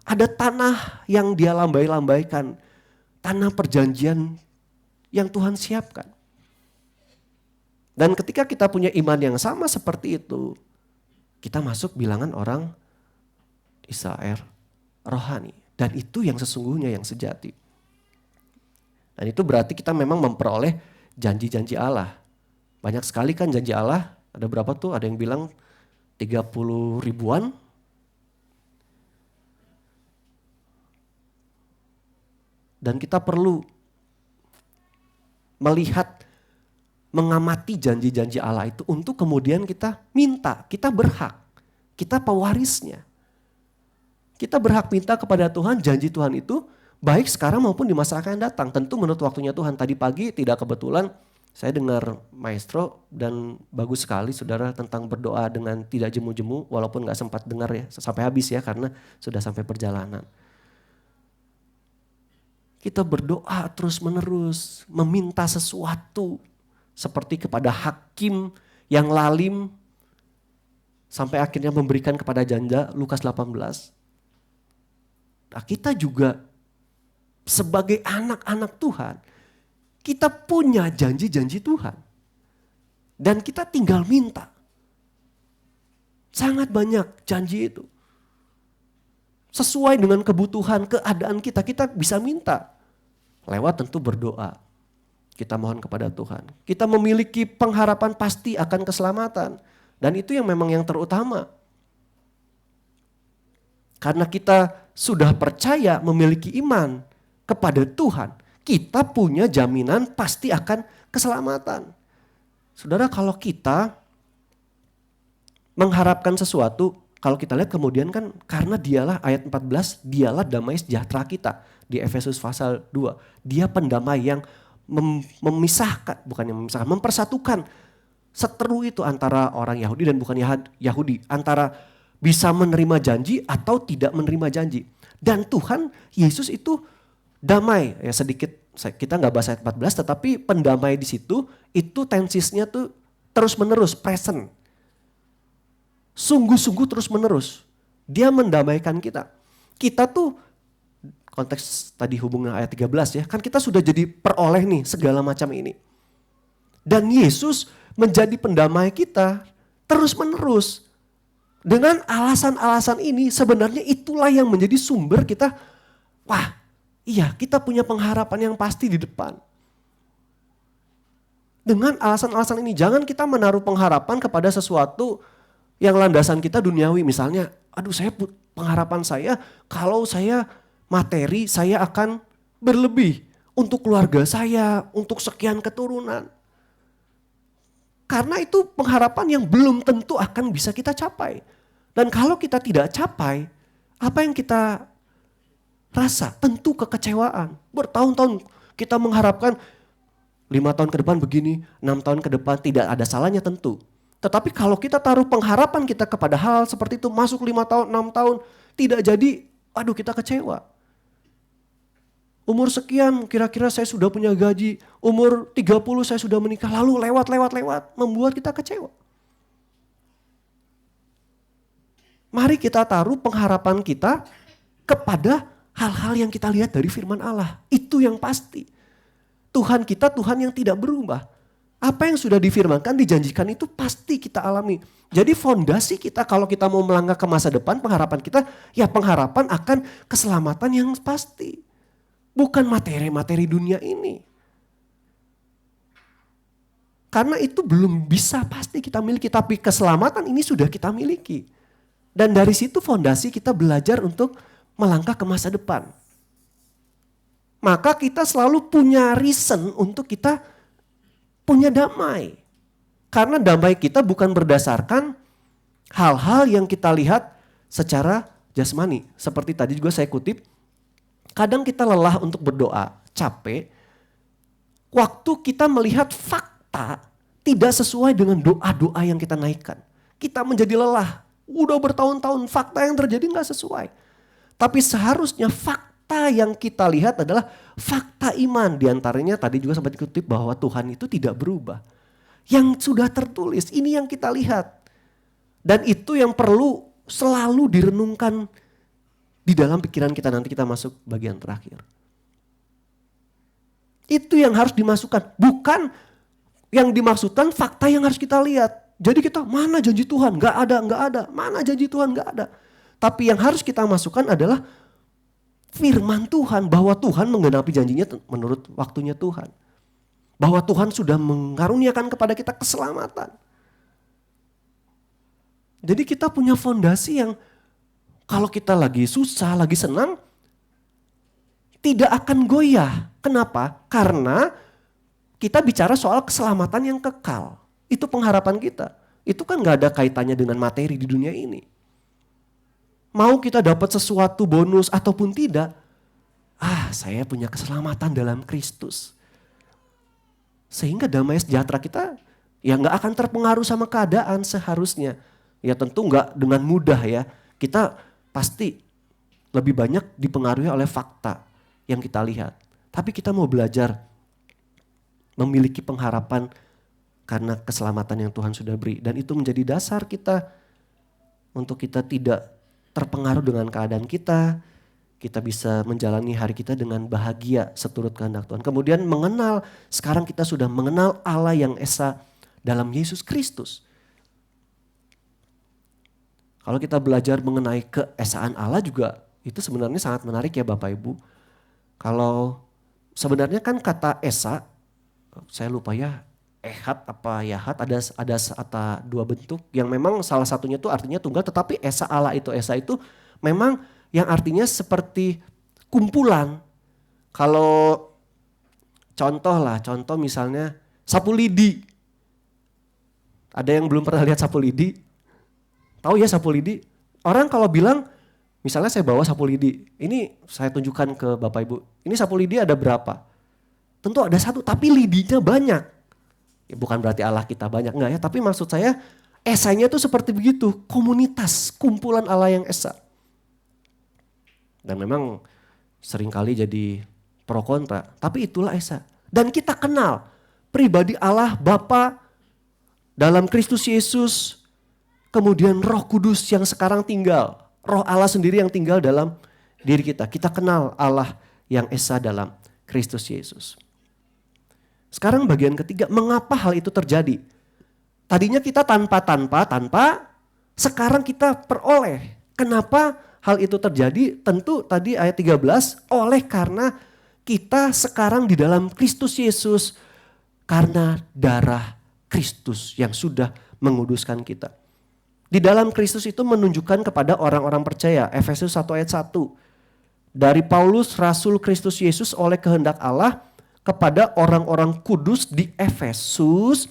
[SPEAKER 4] ada tanah yang dia lambai-lambaikan. Tanah perjanjian yang Tuhan siapkan. Dan ketika kita punya iman yang sama seperti itu, kita masuk bilangan orang Israel rohani. Dan itu yang sesungguhnya, yang sejati. Dan itu berarti kita memang memperoleh janji-janji Allah. Banyak sekali kan janji Allah, ada berapa tuh? Ada yang bilang 30 ribuan. Dan kita perlu melihat, mengamati janji-janji Allah itu untuk kemudian kita minta, kita berhak, kita pewarisnya. Kita berhak minta kepada Tuhan, janji Tuhan itu baik sekarang maupun di masa akan datang. Tentu menurut waktunya Tuhan. Tadi pagi tidak kebetulan saya dengar maestro dan bagus sekali saudara tentang berdoa dengan tidak jemu-jemu, walaupun gak sempat dengar ya sampai habis ya karena sudah sampai perjalanan. Kita berdoa terus menerus, meminta sesuatu seperti kepada hakim yang lalim sampai akhirnya memberikan kepada janda, Lukas 18. Nah, kita juga sebagai anak-anak Tuhan, kita punya janji-janji Tuhan. Dan kita tinggal minta. Sangat banyak janji itu. Sesuai dengan kebutuhan, keadaan kita, kita bisa minta. Lewat tentu berdoa. Kita mohon kepada Tuhan. Kita memiliki pengharapan pasti akan keselamatan. Dan itu yang memang yang terutama. Karena kita sudah percaya memiliki iman kepada Tuhan, kita punya jaminan pasti akan keselamatan. Saudara, kalau kita mengharapkan sesuatu, kalau kita lihat kemudian kan karena dialah ayat 14, dialah damai sejahtera kita di Efesus pasal 2. Dia pendamai yang memisahkan, bukan yang memisahkan, mempersatukan seteru itu antara orang Yahudi dan bukan Yahudi, antara bisa menerima janji atau tidak menerima janji. Dan Tuhan Yesus itu damai. Ya sedikit kita nggak bahas ayat 14, tetapi pendamai di situ itu tensisnya tuh terus menerus, present. Sungguh-sungguh terus menerus. Dia mendamaikan kita. Kita tuh konteks tadi hubungan ayat 13 ya, kan kita sudah jadi peroleh nih segala macam ini. Dan Yesus menjadi pendamai kita terus menerus. Dengan alasan-alasan ini sebenarnya itulah yang menjadi sumber kita, wah iya kita punya pengharapan yang pasti di depan. Dengan alasan-alasan ini jangan kita menaruh pengharapan kepada sesuatu yang landasan kita duniawi. Misalnya, aduh pengharapan saya kalau saya materi saya akan berlebih untuk keluarga saya, untuk sekian keturunan. Karena itu pengharapan yang belum tentu akan bisa kita capai. Dan kalau kita tidak capai, apa yang kita rasa? Tentu kekecewaan. Bertahun-tahun kita mengharapkan 5 tahun ke depan begini, 6 tahun ke depan tidak ada salahnya tentu. Tetapi kalau kita taruh pengharapan kita kepada hal seperti itu, masuk 5 tahun, 6 tahun, tidak jadi, aduh kita kecewa. Umur sekian kira-kira saya sudah punya gaji, umur 30 saya sudah menikah, lalu lewat, membuat kita kecewa. Mari kita taruh pengharapan kita kepada hal-hal yang kita lihat dari firman Allah. Itu yang pasti. Tuhan kita Tuhan yang tidak berubah. Apa yang sudah difirmankan, dijanjikan itu pasti kita alami. Jadi fondasi kita kalau kita mau melangkah ke masa depan, pengharapan kita ya pengharapan akan keselamatan yang pasti. Bukan materi-materi dunia ini. Karena itu belum bisa pasti kita miliki, tapi keselamatan ini sudah kita miliki. Dan dari situ fondasi kita belajar untuk melangkah ke masa depan. Maka kita selalu punya reason untuk kita punya damai. Karena damai kita bukan berdasarkan hal-hal yang kita lihat secara jasmani. Seperti tadi juga saya kutip, kadang kita lelah untuk berdoa, capek. Waktu kita melihat fakta tidak sesuai dengan doa-doa yang kita naikkan. Kita menjadi lelah. Udah bertahun-tahun fakta yang terjadi gak sesuai. Tapi seharusnya fakta yang kita lihat adalah fakta iman. Di antaranya tadi juga sempat dikutip bahwa Tuhan itu tidak berubah. Yang sudah tertulis, ini yang kita lihat. Dan itu yang perlu selalu direnungkan di dalam pikiran kita nanti kita masuk bagian terakhir. Itu yang harus dimasukkan. Bukan yang dimaksudkan fakta yang harus kita lihat. Jadi kita mana janji Tuhan? Gak ada. Mana janji Tuhan? Gak ada. Tapi yang harus kita masukkan adalah firman Tuhan. Bahwa Tuhan menggenapi janjinya menurut waktunya Tuhan. Bahwa Tuhan sudah mengaruniakan kepada kita keselamatan. Jadi kita punya fondasi yang kalau kita lagi susah, lagi senang, tidak akan goyah. Kenapa? Karena kita bicara soal keselamatan yang kekal. Itu pengharapan kita. Itu kan gak ada kaitannya dengan materi di dunia ini. Mau kita dapat sesuatu bonus ataupun tidak, saya punya keselamatan dalam Kristus. Sehingga damai sejahtera kita ya gak akan terpengaruh sama keadaan seharusnya. Ya tentu gak dengan mudah ya. Kita pasti lebih banyak dipengaruhi oleh fakta yang kita lihat. Tapi kita mau belajar memiliki pengharapan karena keselamatan yang Tuhan sudah beri. Dan itu menjadi dasar kita untuk kita tidak terpengaruh dengan keadaan kita. Kita bisa menjalani hari kita dengan bahagia seturut kehendak Tuhan. Kemudian sekarang kita sudah mengenal Allah yang esa dalam Yesus Kristus. Kalau kita belajar mengenai keesaan Allah juga itu sebenarnya sangat menarik ya Bapak Ibu. Kalau sebenarnya kan kata esa, saya lupa ya, ehad apa yahat, ada dua bentuk yang memang salah satunya itu artinya tunggal, tetapi esa Allah esa itu memang yang artinya seperti kumpulan. Kalau contoh misalnya sapu lidi. Ada yang belum pernah lihat sapu lidi? Tahu ya sapu lidi? Orang kalau bilang, misalnya saya bawa sapu lidi, ini saya tunjukkan ke Bapak Ibu, ini sapu lidi ada berapa? Tentu ada satu, tapi lidinya banyak. Ya, bukan berarti Allah kita banyak, enggak ya. Tapi maksud saya esanya itu seperti begitu. Komunitas, kumpulan Allah yang esa. Dan memang seringkali jadi pro kontra. Tapi itulah esa. Dan kita kenal pribadi Allah Bapa dalam Kristus Yesus. Kemudian Roh Kudus yang sekarang tinggal. Roh Allah sendiri yang tinggal dalam diri kita. Kita kenal Allah yang esa dalam Kristus Yesus. Sekarang bagian ketiga, mengapa hal itu terjadi? Tadinya kita tanpa, sekarang kita peroleh. Kenapa hal itu terjadi? Tentu tadi ayat 13, oleh karena kita sekarang di dalam Kristus Yesus, karena darah Kristus yang sudah menguduskan kita. Di dalam Kristus itu menunjukkan kepada orang-orang percaya, Efesus 1 ayat 1. Dari Paulus, Rasul Kristus Yesus oleh kehendak Allah, kepada orang-orang kudus di Efesus,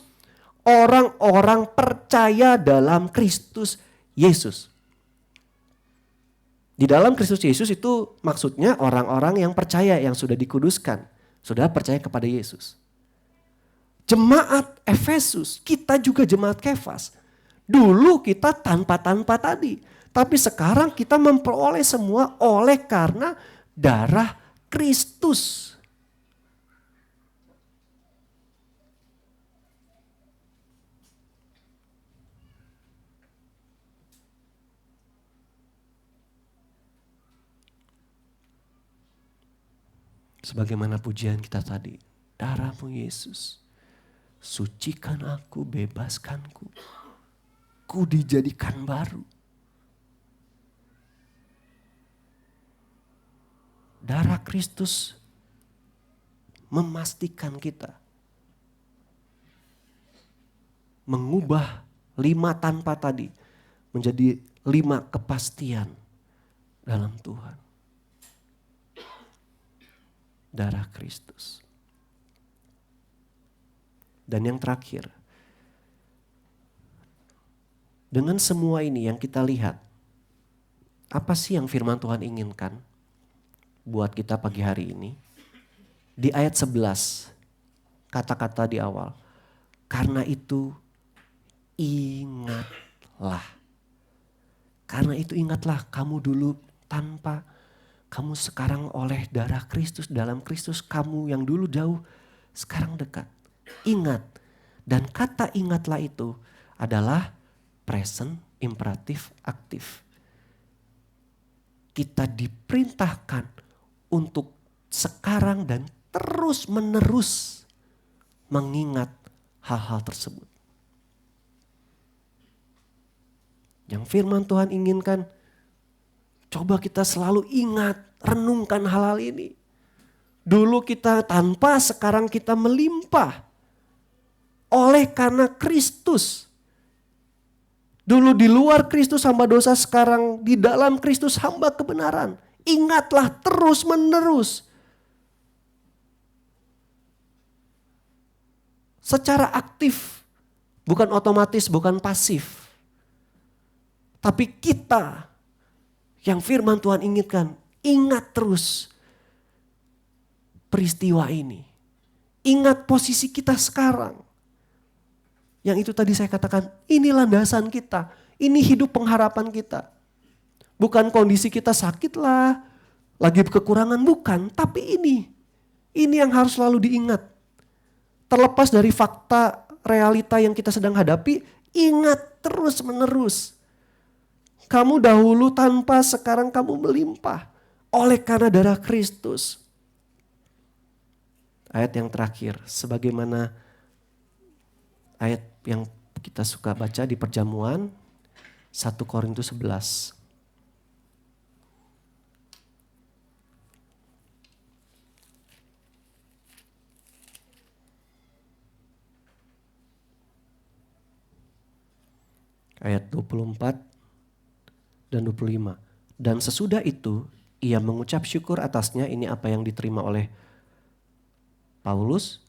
[SPEAKER 4] orang-orang percaya dalam Kristus Yesus. Di dalam Kristus Yesus itu maksudnya orang-orang yang percaya, yang sudah dikuduskan, sudah percaya kepada Yesus. Jemaat Efesus, kita juga jemaat Kefas. Dulu kita tanpa tadi, tapi sekarang kita memperoleh semua oleh karena darah Kristus. Sebagaimana pujian kita tadi, darahmu Yesus, sucikan aku, bebaskanku, ku dijadikan baru. Darah Kristus memastikan kita, mengubah 5 tanpa tadi menjadi 5 kepastian dalam Tuhan. Darah Kristus. Dan yang terakhir, dengan semua ini yang kita lihat, apa sih yang firman Tuhan inginkan buat kita pagi hari ini? Di ayat 11, kata-kata di awal, karena itu ingatlah. Karena itu ingatlah, kamu dulu tanpa, kamu sekarang oleh darah Kristus, dalam Kristus kamu yang dulu jauh, sekarang dekat. Ingat. Dan kata ingatlah itu adalah present, imperatif, aktif. Kita diperintahkan untuk sekarang dan terus menerus mengingat hal-hal tersebut. Yang firman Tuhan inginkan, coba kita selalu ingat, renungkan hal-hal ini. Dulu kita tanpa, sekarang kita melimpah. Oleh karena Kristus. Dulu di luar Kristus hamba dosa, sekarang di dalam Kristus hamba kebenaran. Ingatlah terus menerus. secara aktif, bukan otomatis, bukan pasif. Tapi kita yang firman Tuhan ingatkan, ingat terus peristiwa ini. Ingat posisi kita sekarang. Yang itu tadi saya katakan, ini landasan kita. Ini hidup pengharapan kita. Bukan kondisi kita sakit lah, lagi kekurangan, bukan. Tapi ini yang harus selalu diingat. Terlepas dari fakta realita yang kita sedang hadapi, ingat terus menerus. Kamu dahulu tanpa, sekarang kamu melimpah. Oleh karena darah Kristus. Ayat yang terakhir, sebagaimana ayat yang kita suka baca di perjamuan, 1 Korintus 11. Ayat 24 dan 25. Dan sesudah itu ia mengucap syukur atasnya, ini apa yang diterima oleh Paulus.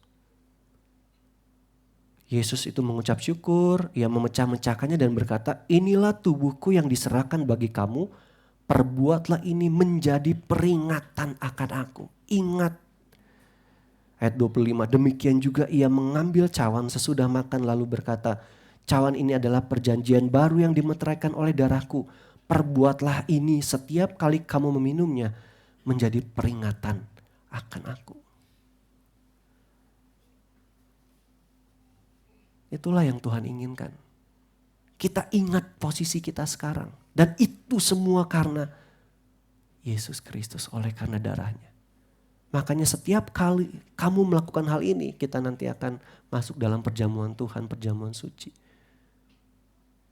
[SPEAKER 4] Yesus itu mengucap syukur, ia memecah-mecahkannya dan berkata, inilah tubuhku yang diserahkan bagi kamu, perbuatlah ini menjadi peringatan akan aku. Ingat. Ayat 25, demikian juga ia mengambil cawan sesudah makan lalu berkata, cawan ini adalah perjanjian baru yang dimeteraikan oleh darahku. Perbuatlah ini setiap kali kamu meminumnya menjadi peringatan akan aku. Itulah yang Tuhan inginkan. Kita ingat posisi kita sekarang. Dan itu semua karena Yesus Kristus, oleh karena darahnya. Makanya setiap kali kamu melakukan hal ini, kita nanti akan masuk dalam perjamuan Tuhan, perjamuan suci.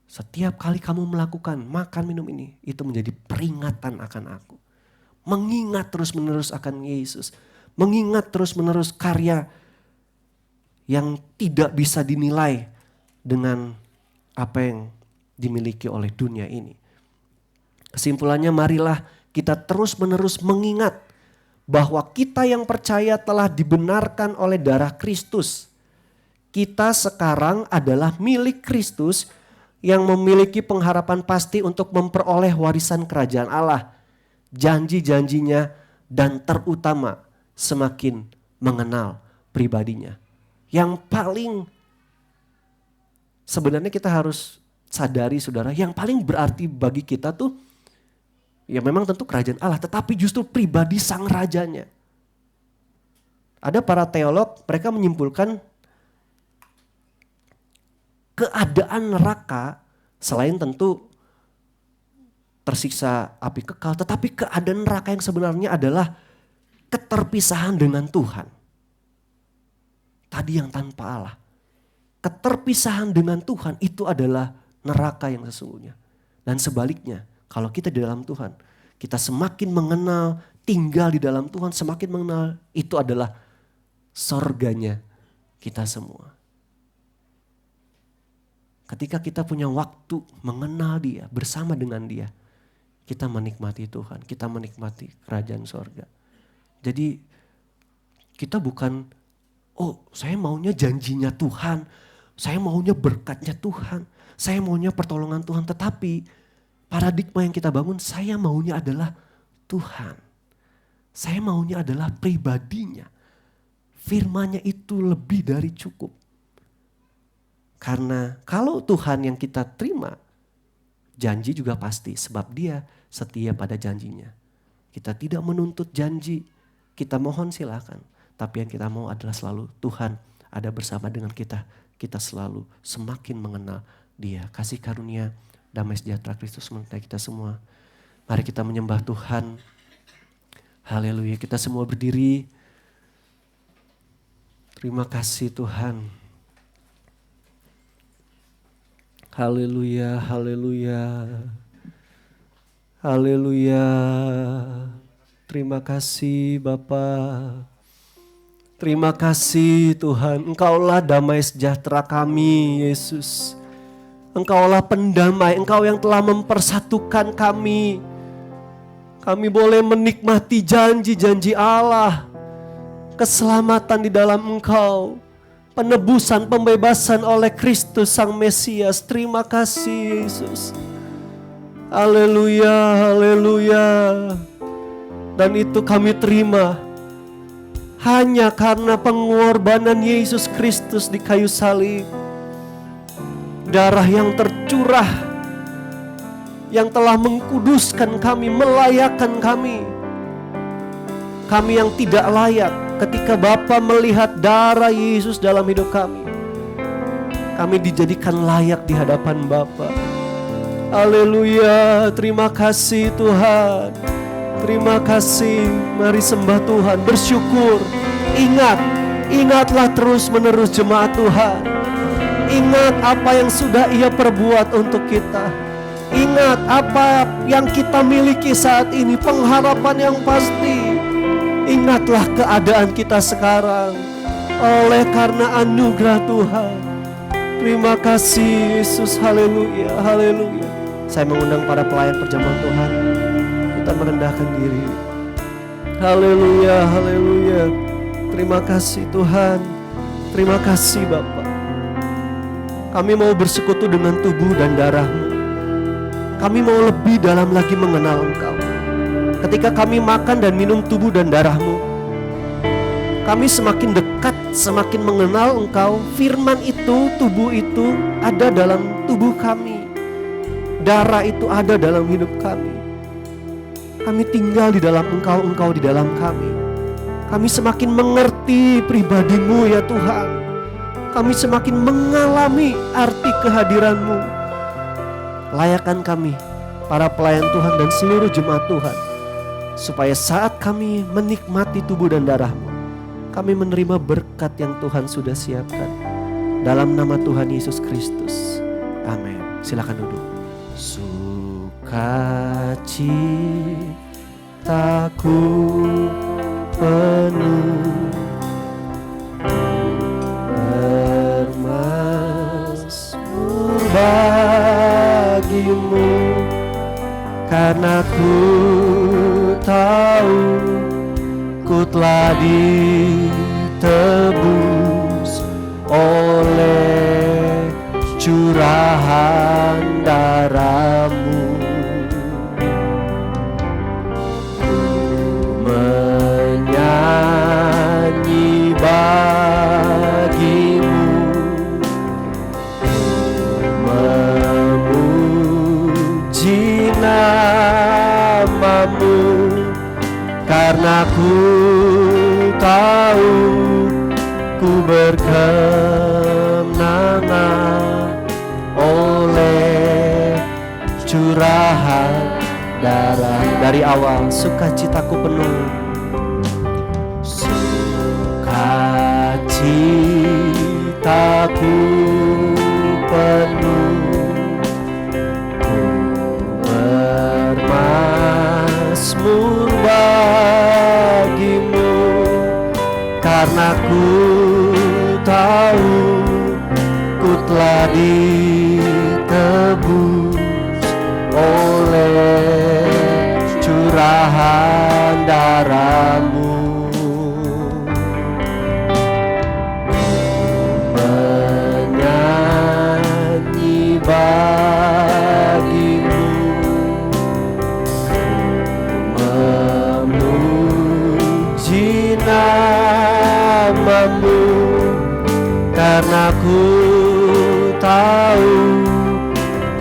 [SPEAKER 4] Setiap kali kamu melakukan makan minum ini, itu menjadi peringatan akan aku. Mengingat terus menerus akan Yesus. Mengingat terus menerus karya yang tidak bisa dinilai dengan apa yang dimiliki oleh dunia ini. Kesimpulannya, marilah kita terus menerus mengingat bahwa kita yang percaya telah dibenarkan oleh darah Kristus. Kita sekarang adalah milik Kristus yang memiliki pengharapan pasti untuk memperoleh warisan kerajaan Allah. Janji-janjinya dan terutama semakin mengenal pribadinya. Yang paling sebenarnya kita harus sadari saudara, yang paling berarti bagi kita tuh ya memang tentu kerajaan Allah, tetapi justru pribadi sang rajanya. Ada para teolog, mereka menyimpulkan keadaan neraka selain tentu tersiksa api kekal, tetapi keadaan neraka yang sebenarnya adalah keterpisahan dengan Tuhan. Tadi yang tanpa Allah. Keterpisahan dengan Tuhan itu adalah neraka yang sesungguhnya. Dan sebaliknya, kalau kita di dalam Tuhan, kita semakin mengenal, tinggal di dalam Tuhan, semakin mengenal, itu adalah sorganya kita semua. Ketika kita punya waktu mengenal Dia, bersama dengan Dia, kita menikmati Tuhan, kita menikmati kerajaan sorga. Jadi kita bukan, oh saya maunya janjinya Tuhan, saya maunya berkatnya Tuhan, saya maunya pertolongan Tuhan. Tetapi paradigma yang kita bangun, saya maunya adalah Tuhan. Saya maunya adalah pribadinya. Firman-Nya itu lebih dari cukup. Karena kalau Tuhan yang kita terima, janji juga pasti sebab Dia setia pada janjinya. Kita tidak menuntut janji, kita mohon silakan. Tapi yang kita mau adalah selalu Tuhan ada bersama dengan kita. Kita selalu semakin mengenal Dia. Kasih karunia, damai sejahtera Kristus menyertai kita semua. Mari kita menyembah Tuhan. Haleluya. Kita semua berdiri. Terima kasih Tuhan. Haleluya, haleluya. Haleluya. Terima kasih Bapa. Terima kasih Tuhan, Engkaulah damai sejahtera kami Yesus. Engkaulah pendamai, Engkau yang telah mempersatukan kami. Kami boleh menikmati janji-janji Allah. Keselamatan di dalam Engkau. penebusan, pembebasan oleh Kristus Sang Mesias. Terima kasih Yesus. Haleluya, haleluya. Dan itu kami terima hanya karena pengorbanan Yesus Kristus di kayu salib. Darah yang tercurah, yang telah mengkuduskan kami, melayakkan kami. Kami yang tidak layak, ketika Bapa melihat darah Yesus dalam hidup kami, kami dijadikan layak di hadapan Bapa. Haleluya, terima kasih Tuhan. Terima kasih. Mari sembah Tuhan, bersyukur. Ingatlah terus menerus jemaat Tuhan. Ingat apa yang sudah Ia perbuat untuk kita. Ingat apa yang kita miliki saat ini, pengharapan yang pasti. Ingatlah keadaan kita sekarang oleh karena anugerah Tuhan. Terima kasih Yesus. Haleluya, haleluya. Saya mengundang para pelayan perjamuan Tuhan, kita merendahkan diri. Haleluya, haleluya. Terima kasih Tuhan. Terima kasih Bapa. Kami mau bersekutu dengan tubuh dan darah-Mu. Kami mau lebih dalam lagi mengenal Engkau. Ketika kami makan dan minum tubuh dan darah-Mu, kami semakin dekat, semakin mengenal Engkau. Firman itu, tubuh itu ada dalam tubuh kami. Darah itu ada dalam hidup kami. Kami tinggal di dalam Engkau, Engkau di dalam kami. Kami semakin mengerti pribadi-Mu ya Tuhan. Kami semakin mengalami arti kehadiran-Mu. Layakkan kami, para pelayan Tuhan dan seluruh jemaat Tuhan, supaya saat kami menikmati tubuh dan darah-Mu, kami menerima berkat yang Tuhan sudah siapkan. Dalam nama Tuhan Yesus Kristus. Amin. Silakan duduk. Sukacitaku penuh, bermazmur bagimu, karena ku tahu ku telah ditebus oleh curahan darah-Mu. Menyanyi bagimu, memuji nama-Mu, karena ku tahu ku berkemenangan oleh curahan darah. Dari awal sukacitaku penuh, sukacitaku penuh, bermazmur bagimu, karena ku tahu ku telah ditebus oleh curahan darah-Mu. Menyanyi bagimu, memuji nama-Mu, karena ku tahu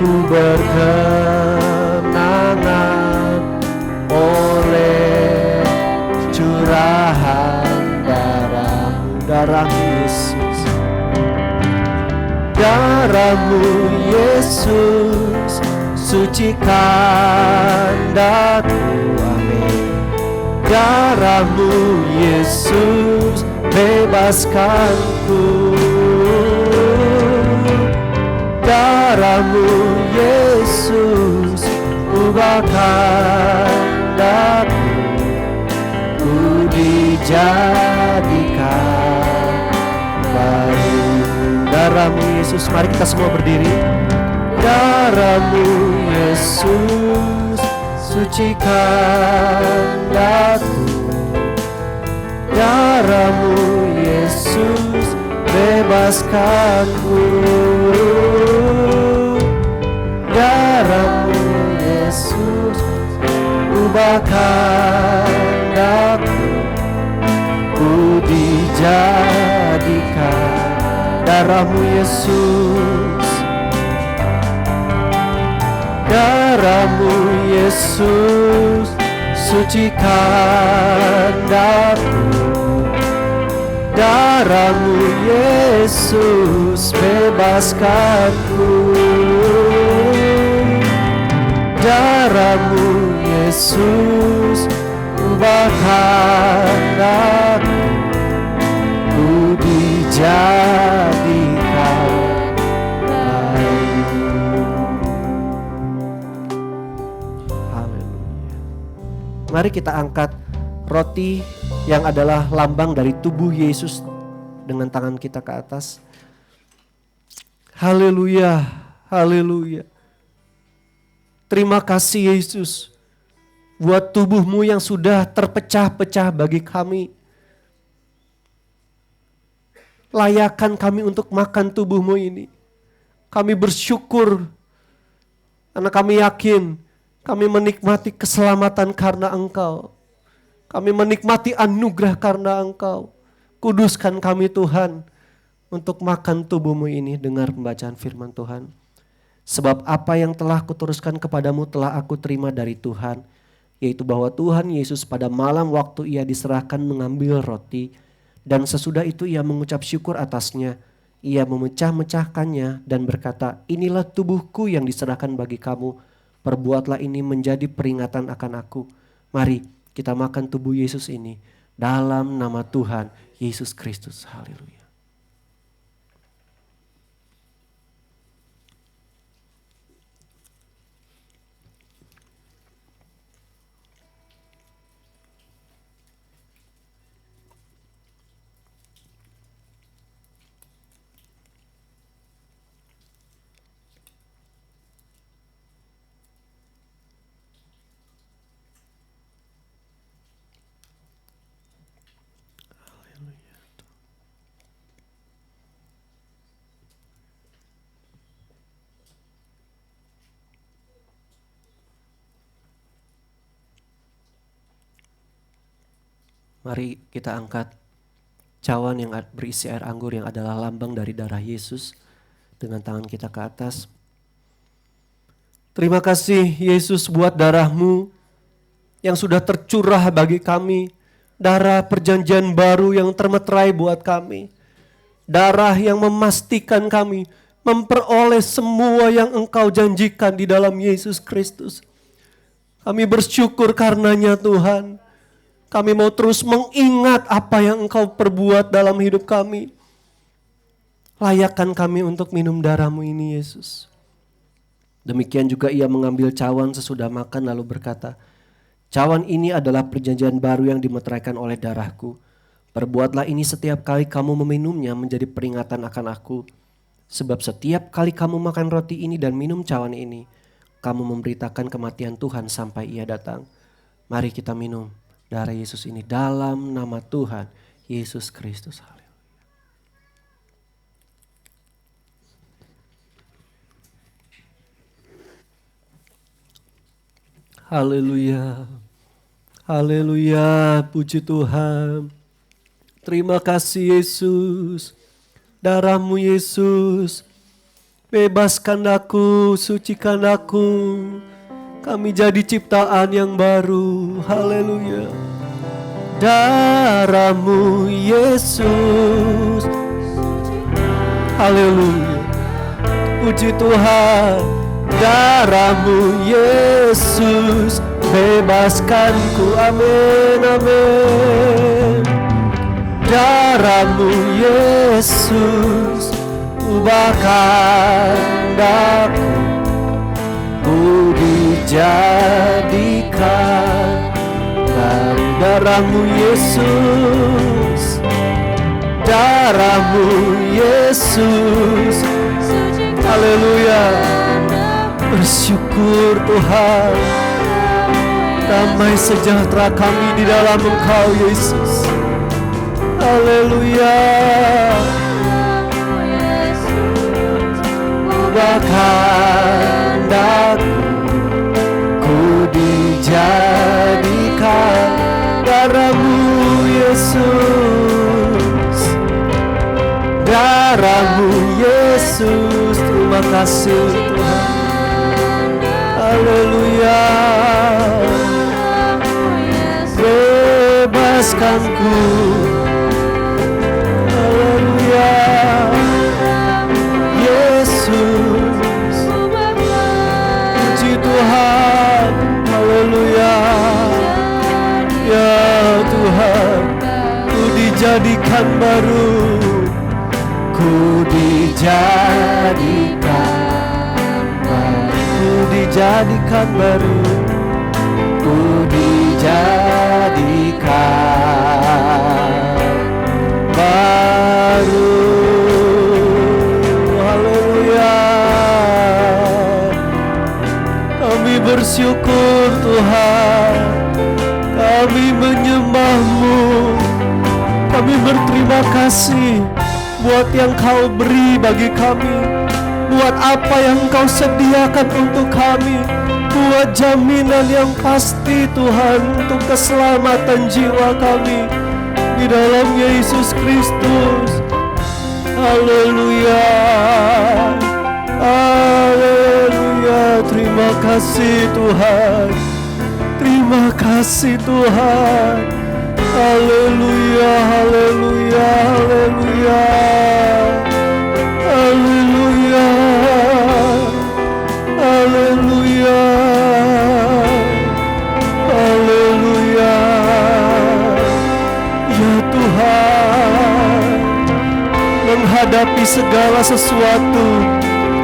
[SPEAKER 4] ku berkemenangan oleh curahan darah Yesus. Darah-Mu Yesus sucikan daku, amin. Darah-Mu Yesus bebaskanku. Darah-Mu Yesus ubahkan daku, ku dijadikan baru. Darah-Mu Yesus, mari kita semua berdiri. Darah-Mu Yesus sucikan daku. Darah-Mu Yesus bebaskanku. Darah-Mu Yesus ubahkan aku, ku dijadikan. Darah-Mu Yesus, darah-Mu Yesus sucikan aku. Darah-Mu Yesus bebaskanku. Darah-Mu Yesus ubahkan aku, ku dijadikan baik. Haleluya. Mari kita angkat roti yang adalah lambang dari tubuh Yesus dengan tangan kita ke atas. Haleluya, haleluya. Terima kasih Yesus buat tubuh-Mu yang sudah terpecah-pecah bagi kami. Layakkan kami untuk makan tubuh-Mu ini. Kami bersyukur karena kami yakin kami menikmati keselamatan karena Engkau. Kami menikmati anugerah karena Engkau. Kuduskan kami Tuhan untuk makan tubuh-Mu ini. Dengar pembacaan firman Tuhan. Sebab apa yang telah kuteruskan kepadamu telah aku terima dari Tuhan. Yaitu bahwa Tuhan Yesus pada malam waktu Ia diserahkan mengambil roti. Dan sesudah itu Ia mengucap syukur atasnya. Ia memecah-mecahkannya dan berkata, inilah tubuhku yang diserahkan bagi kamu. Perbuatlah ini menjadi peringatan akan aku. Mari kita makan tubuh Yesus ini dalam nama Tuhan Yesus Kristus. Haleluya. Mari kita angkat cawan yang berisi air anggur yang adalah lambang dari darah Yesus dengan tangan kita ke atas. Terima kasih Yesus buat darah-Mu yang sudah tercurah bagi kami. Darah perjanjian baru yang termeterai buat kami. Darah yang memastikan kami memperoleh semua yang Engkau janjikan di dalam Yesus Kristus. Kami bersyukur karenanya Tuhan. Kami mau terus mengingat apa yang Engkau perbuat dalam hidup kami. Layakkan kami untuk minum darah-Mu ini Yesus. Demikian juga Ia mengambil cawan sesudah makan lalu berkata, cawan ini adalah perjanjian baru yang dimeteraikan oleh darahku. Perbuatlah ini setiap kali kamu meminumnya menjadi peringatan akan aku. Sebab setiap kali kamu makan roti ini dan minum cawan ini, kamu memberitakan kematian Tuhan sampai Ia datang. Mari kita minum darah Yesus ini dalam nama Tuhan Yesus Kristus. Haleluya. Haleluya. Puji Tuhan. Terima kasih Yesus. Darah-Mu Yesus. Bebaskan aku, sucikan aku. Kami jadi ciptaan yang baru. Haleluya. Darah-Mu Yesus. Haleluya. Puji Tuhan. Darah-Mu Yesus. Bebaskanku. Amin, amin. Darah-Mu Yesus. Ubahkan aku. Ku dijadikan dari darah-Mu Yesus. Darah-Mu Yesus. Haleluya. Bersyukur Tuhan. Damai sejahtera kami di dalam Engkau Yesus. Haleluya. segala kehendakku, ku dijadikan darah-Mu Yesus, darah-Mu Yesus. Terima kasih Tuhan. Haleluya. Bebaskanku. Haleluya. Yesus. Puji Tuhan. Haleluya. Ya Tuhan, ku dijadikan baru. Ku dijadikan baru, ku dijadikan baru. Haleluya. Kami bersyukur Tuhan, kami menyembah-Mu, kami berterima kasih buat yang Kau beri bagi kami, buat apa yang Kau sediakan untuk kami, buat jaminan yang pasti Tuhan untuk keselamatan jiwa kami di dalam Yesus Kristus. Haleluya. Haleluya. Terima kasih Tuhan. Terima kasih Tuhan. Haleluya. Haleluya. Haleluya. Haleluya. Haleluya. Haleluya. Ya Tuhan, menghadapi segala sesuatu,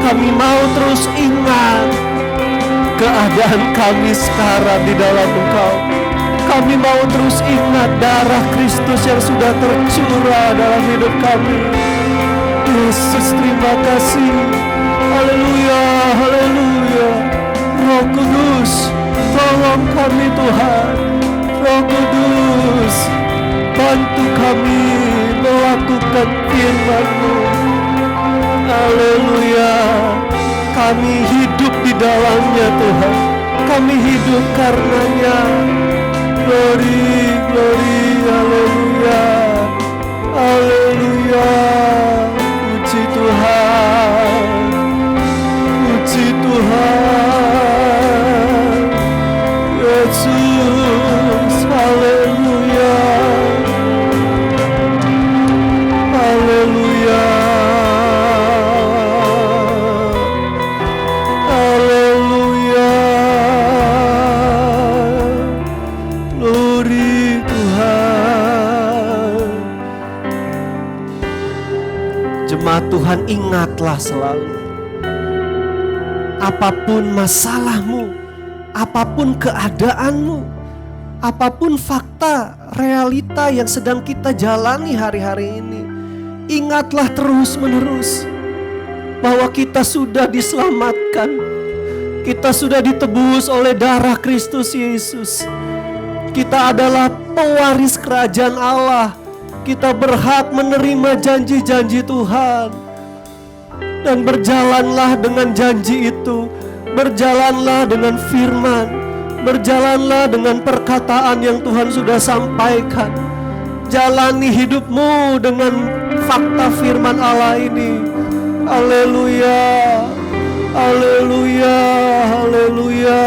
[SPEAKER 4] kami mau terus ingat keadaan kami sekarang di dalam Engkau. Kami mau terus ingat darah Kristus yang sudah tercurah dalam hidup kami. Yesus, terima kasih. Haleluya, haleluya. Roh Kudus, tolong kami Tuhan. Roh Kudus, bantu kami melakukan firman-Mu. Haleluya. Kami hidup di dalamnya Tuhan. Kami hidup karenanya. Glory, glory, haleluya. Haleluya. Puji Tuhan. Puji Tuhan. Yesus, haleluya. Haleluya. Haleluya. Glory Tuhan. Jemaat Tuhan, ingatlah selalu, apapun masalahmu, apapun keadaanmu, apapun fakta, realita yang sedang kita jalani hari-hari ini, ingatlah terus-menerus bahwa kita sudah diselamatkan. Kita sudah ditebus oleh darah Kristus Yesus. Kita adalah pewaris kerajaan Allah. Kita berhak menerima janji-janji Tuhan. Dan berjalanlah dengan janji itu. Berjalanlah dengan firman. Berjalanlah dengan perkataan yang Tuhan sudah sampaikan. Jalani hidupmu dengan fakta firman Allah ini. Haleluya. Haleluya. Haleluya.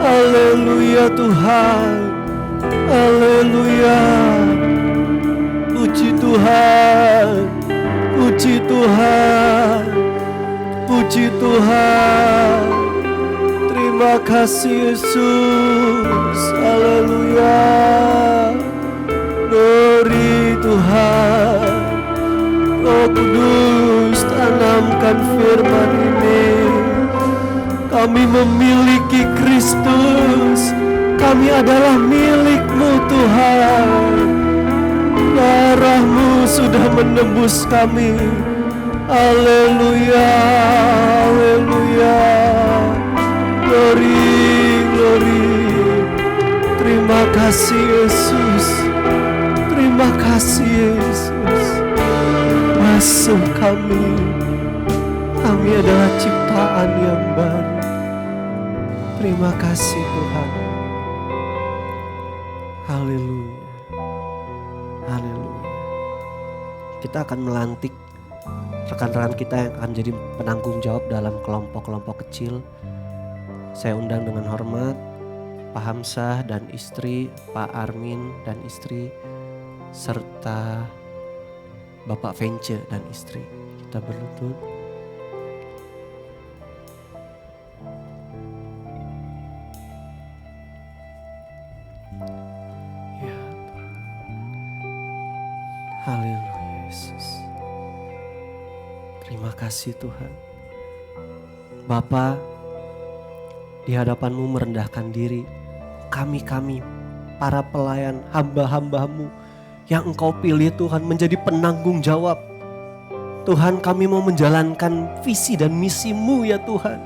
[SPEAKER 4] Haleluya Tuhan. Haleluya. Puji Tuhan. Puji Tuhan. Puji Tuhan. Terima kasih Yesus. Haleluya. Glory Tuhan. Roh Kudus, tanamkan firman ini. Kami memiliki Kristus. Kami adalah milik-Mu Tuhan. Darah-Mu sudah menebus kami. Haleluya. Haleluya. Glory, glory. Terima kasih Yesus. Terima kasih Yesus. Masuk kami. Kami adalah ciptaan yang baru. Terima kasih Tuhan. Haleluya. Haleluya. Kita akan melantik rekan-rekan kita yang akan jadi penanggung jawab dalam kelompok-kelompok kecil. Saya undang dengan hormat Pak Hamzah dan istri, Pak Armin dan istri, serta Bapak Vence dan istri. Kita berlutut. Ya, haleluya Yesus. Terima kasih Tuhan. Bapa, di hadapan-Mu merendahkan diri. Kami, para pelayan, hamba-hamba-Mu yang Engkau pilih Tuhan menjadi penanggung jawab. Tuhan, kami mau menjalankan visi dan misi-Mu ya Tuhan.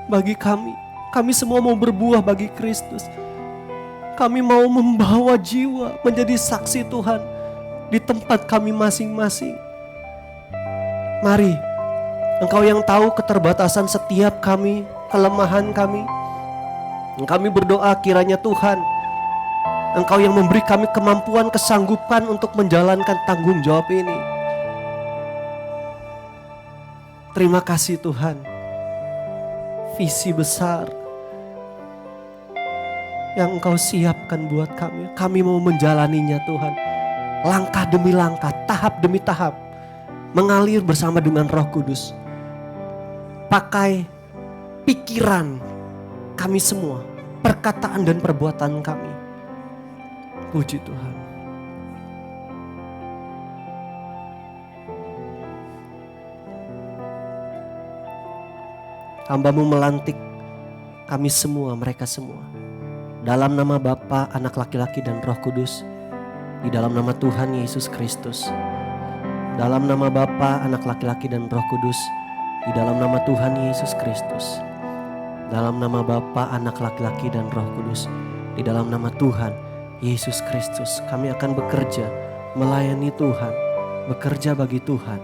[SPEAKER 4] Bagi kami semua mau berbuah bagi Kristus. Kami mau membawa jiwa menjadi saksi Tuhan di tempat kami masing-masing. Mari, Engkau yang tahu keterbatasan setiap kami, kelemahan kami. Kami berdoa kiranya Tuhan, Engkau yang memberi kami kemampuan, kesanggupan untuk menjalankan tanggung jawab ini. Terima kasih Tuhan. Visi besar yang Engkau siapkan buat kami. Kami mau menjalaninya Tuhan. Langkah demi langkah, tahap demi tahap. Mengalir bersama dengan Roh Kudus. Pakai pikiran kami semua, perkataan dan perbuatan kami. Puji Tuhan. Hamba-Mu melantik kami semua, mereka semua. Dalam nama Bapa, Anak laki-laki dan Roh Kudus. Di dalam nama Tuhan Yesus Kristus. Dalam nama Bapa, Anak laki-laki dan Roh Kudus. Di dalam nama Tuhan Yesus Kristus. Dalam nama Bapa, Anak laki-laki dan Roh Kudus. Di dalam nama Tuhan Yesus Kristus. Kami akan bekerja, melayani Tuhan, bekerja bagi Tuhan.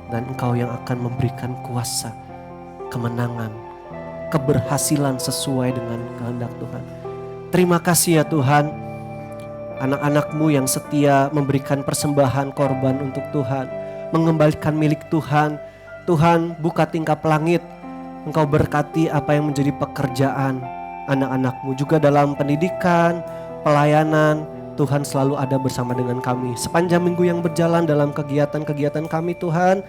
[SPEAKER 4] Dan Engkau yang akan memberikan kuasa, kemenangan, keberhasilan sesuai dengan kehendak Tuhan. Terima kasih ya Tuhan. Anak-anak-Mu yang setia memberikan persembahan korban untuk Tuhan, mengembalikan milik Tuhan. Tuhan, buka tingkap langit. Engkau berkati apa yang menjadi pekerjaan anak-anak-Mu juga dalam pendidikan, pelayanan. Tuhan selalu ada bersama dengan kami. Sepanjang minggu yang berjalan dalam kegiatan-kegiatan kami Tuhan,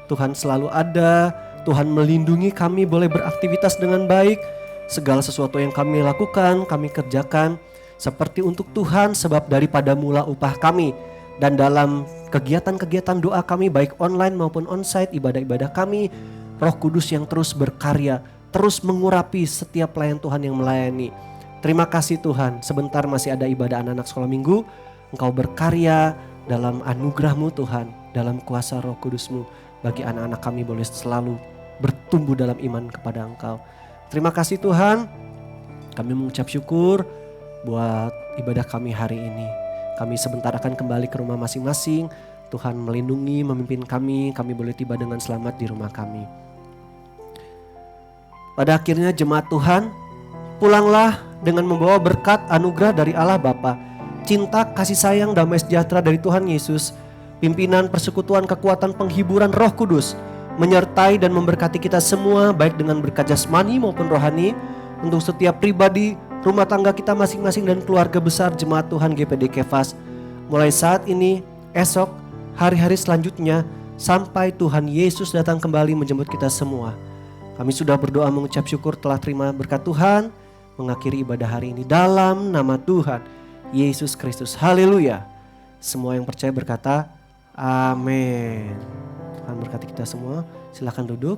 [SPEAKER 4] Tuhan selalu ada. Tuhan melindungi kami boleh beraktivitas dengan baik. Segala sesuatu yang kami lakukan, kami kerjakan seperti untuk Tuhan, sebab daripada mula upah kami. Dan dalam kegiatan-kegiatan doa kami baik online maupun onsite, ibadah-ibadah kami, Roh Kudus yang terus berkarya, terus mengurapi setiap pelayan Tuhan yang melayani. Terima kasih Tuhan, sebentar masih ada ibadah anak-anak sekolah minggu. Engkau berkarya dalam anugerah-Mu Tuhan, dalam kuasa Roh Kudus-Mu. Bagi anak-anak kami boleh selalu bertumbuh dalam iman kepada Engkau. Terima kasih Tuhan, kami mengucap syukur buat ibadah kami hari ini. Kami sebentar akan kembali ke rumah masing-masing. Tuhan melindungi, memimpin kami boleh tiba dengan selamat di rumah kami. Pada akhirnya jemaat Tuhan, pulanglah dengan membawa berkat anugerah dari Allah Bapa, cinta, kasih sayang, damai sejahtera dari Tuhan Yesus, pimpinan, persekutuan, kekuatan, penghiburan Roh Kudus, menyertai dan memberkati kita semua baik dengan berkat jasmani maupun rohani, untuk setiap pribadi, rumah tangga kita masing-masing dan keluarga besar jemaat Tuhan GPD Kefas. Mulai saat ini, esok, hari-hari selanjutnya, sampai Tuhan Yesus datang kembali menjemput kita semua. Kami sudah berdoa mengucap syukur telah terima berkat Tuhan, mengakhiri ibadah hari ini dalam nama Tuhan Yesus Kristus. Haleluya. Semua yang percaya berkata, amin. Tuhan berkati kita semua. Silakan duduk.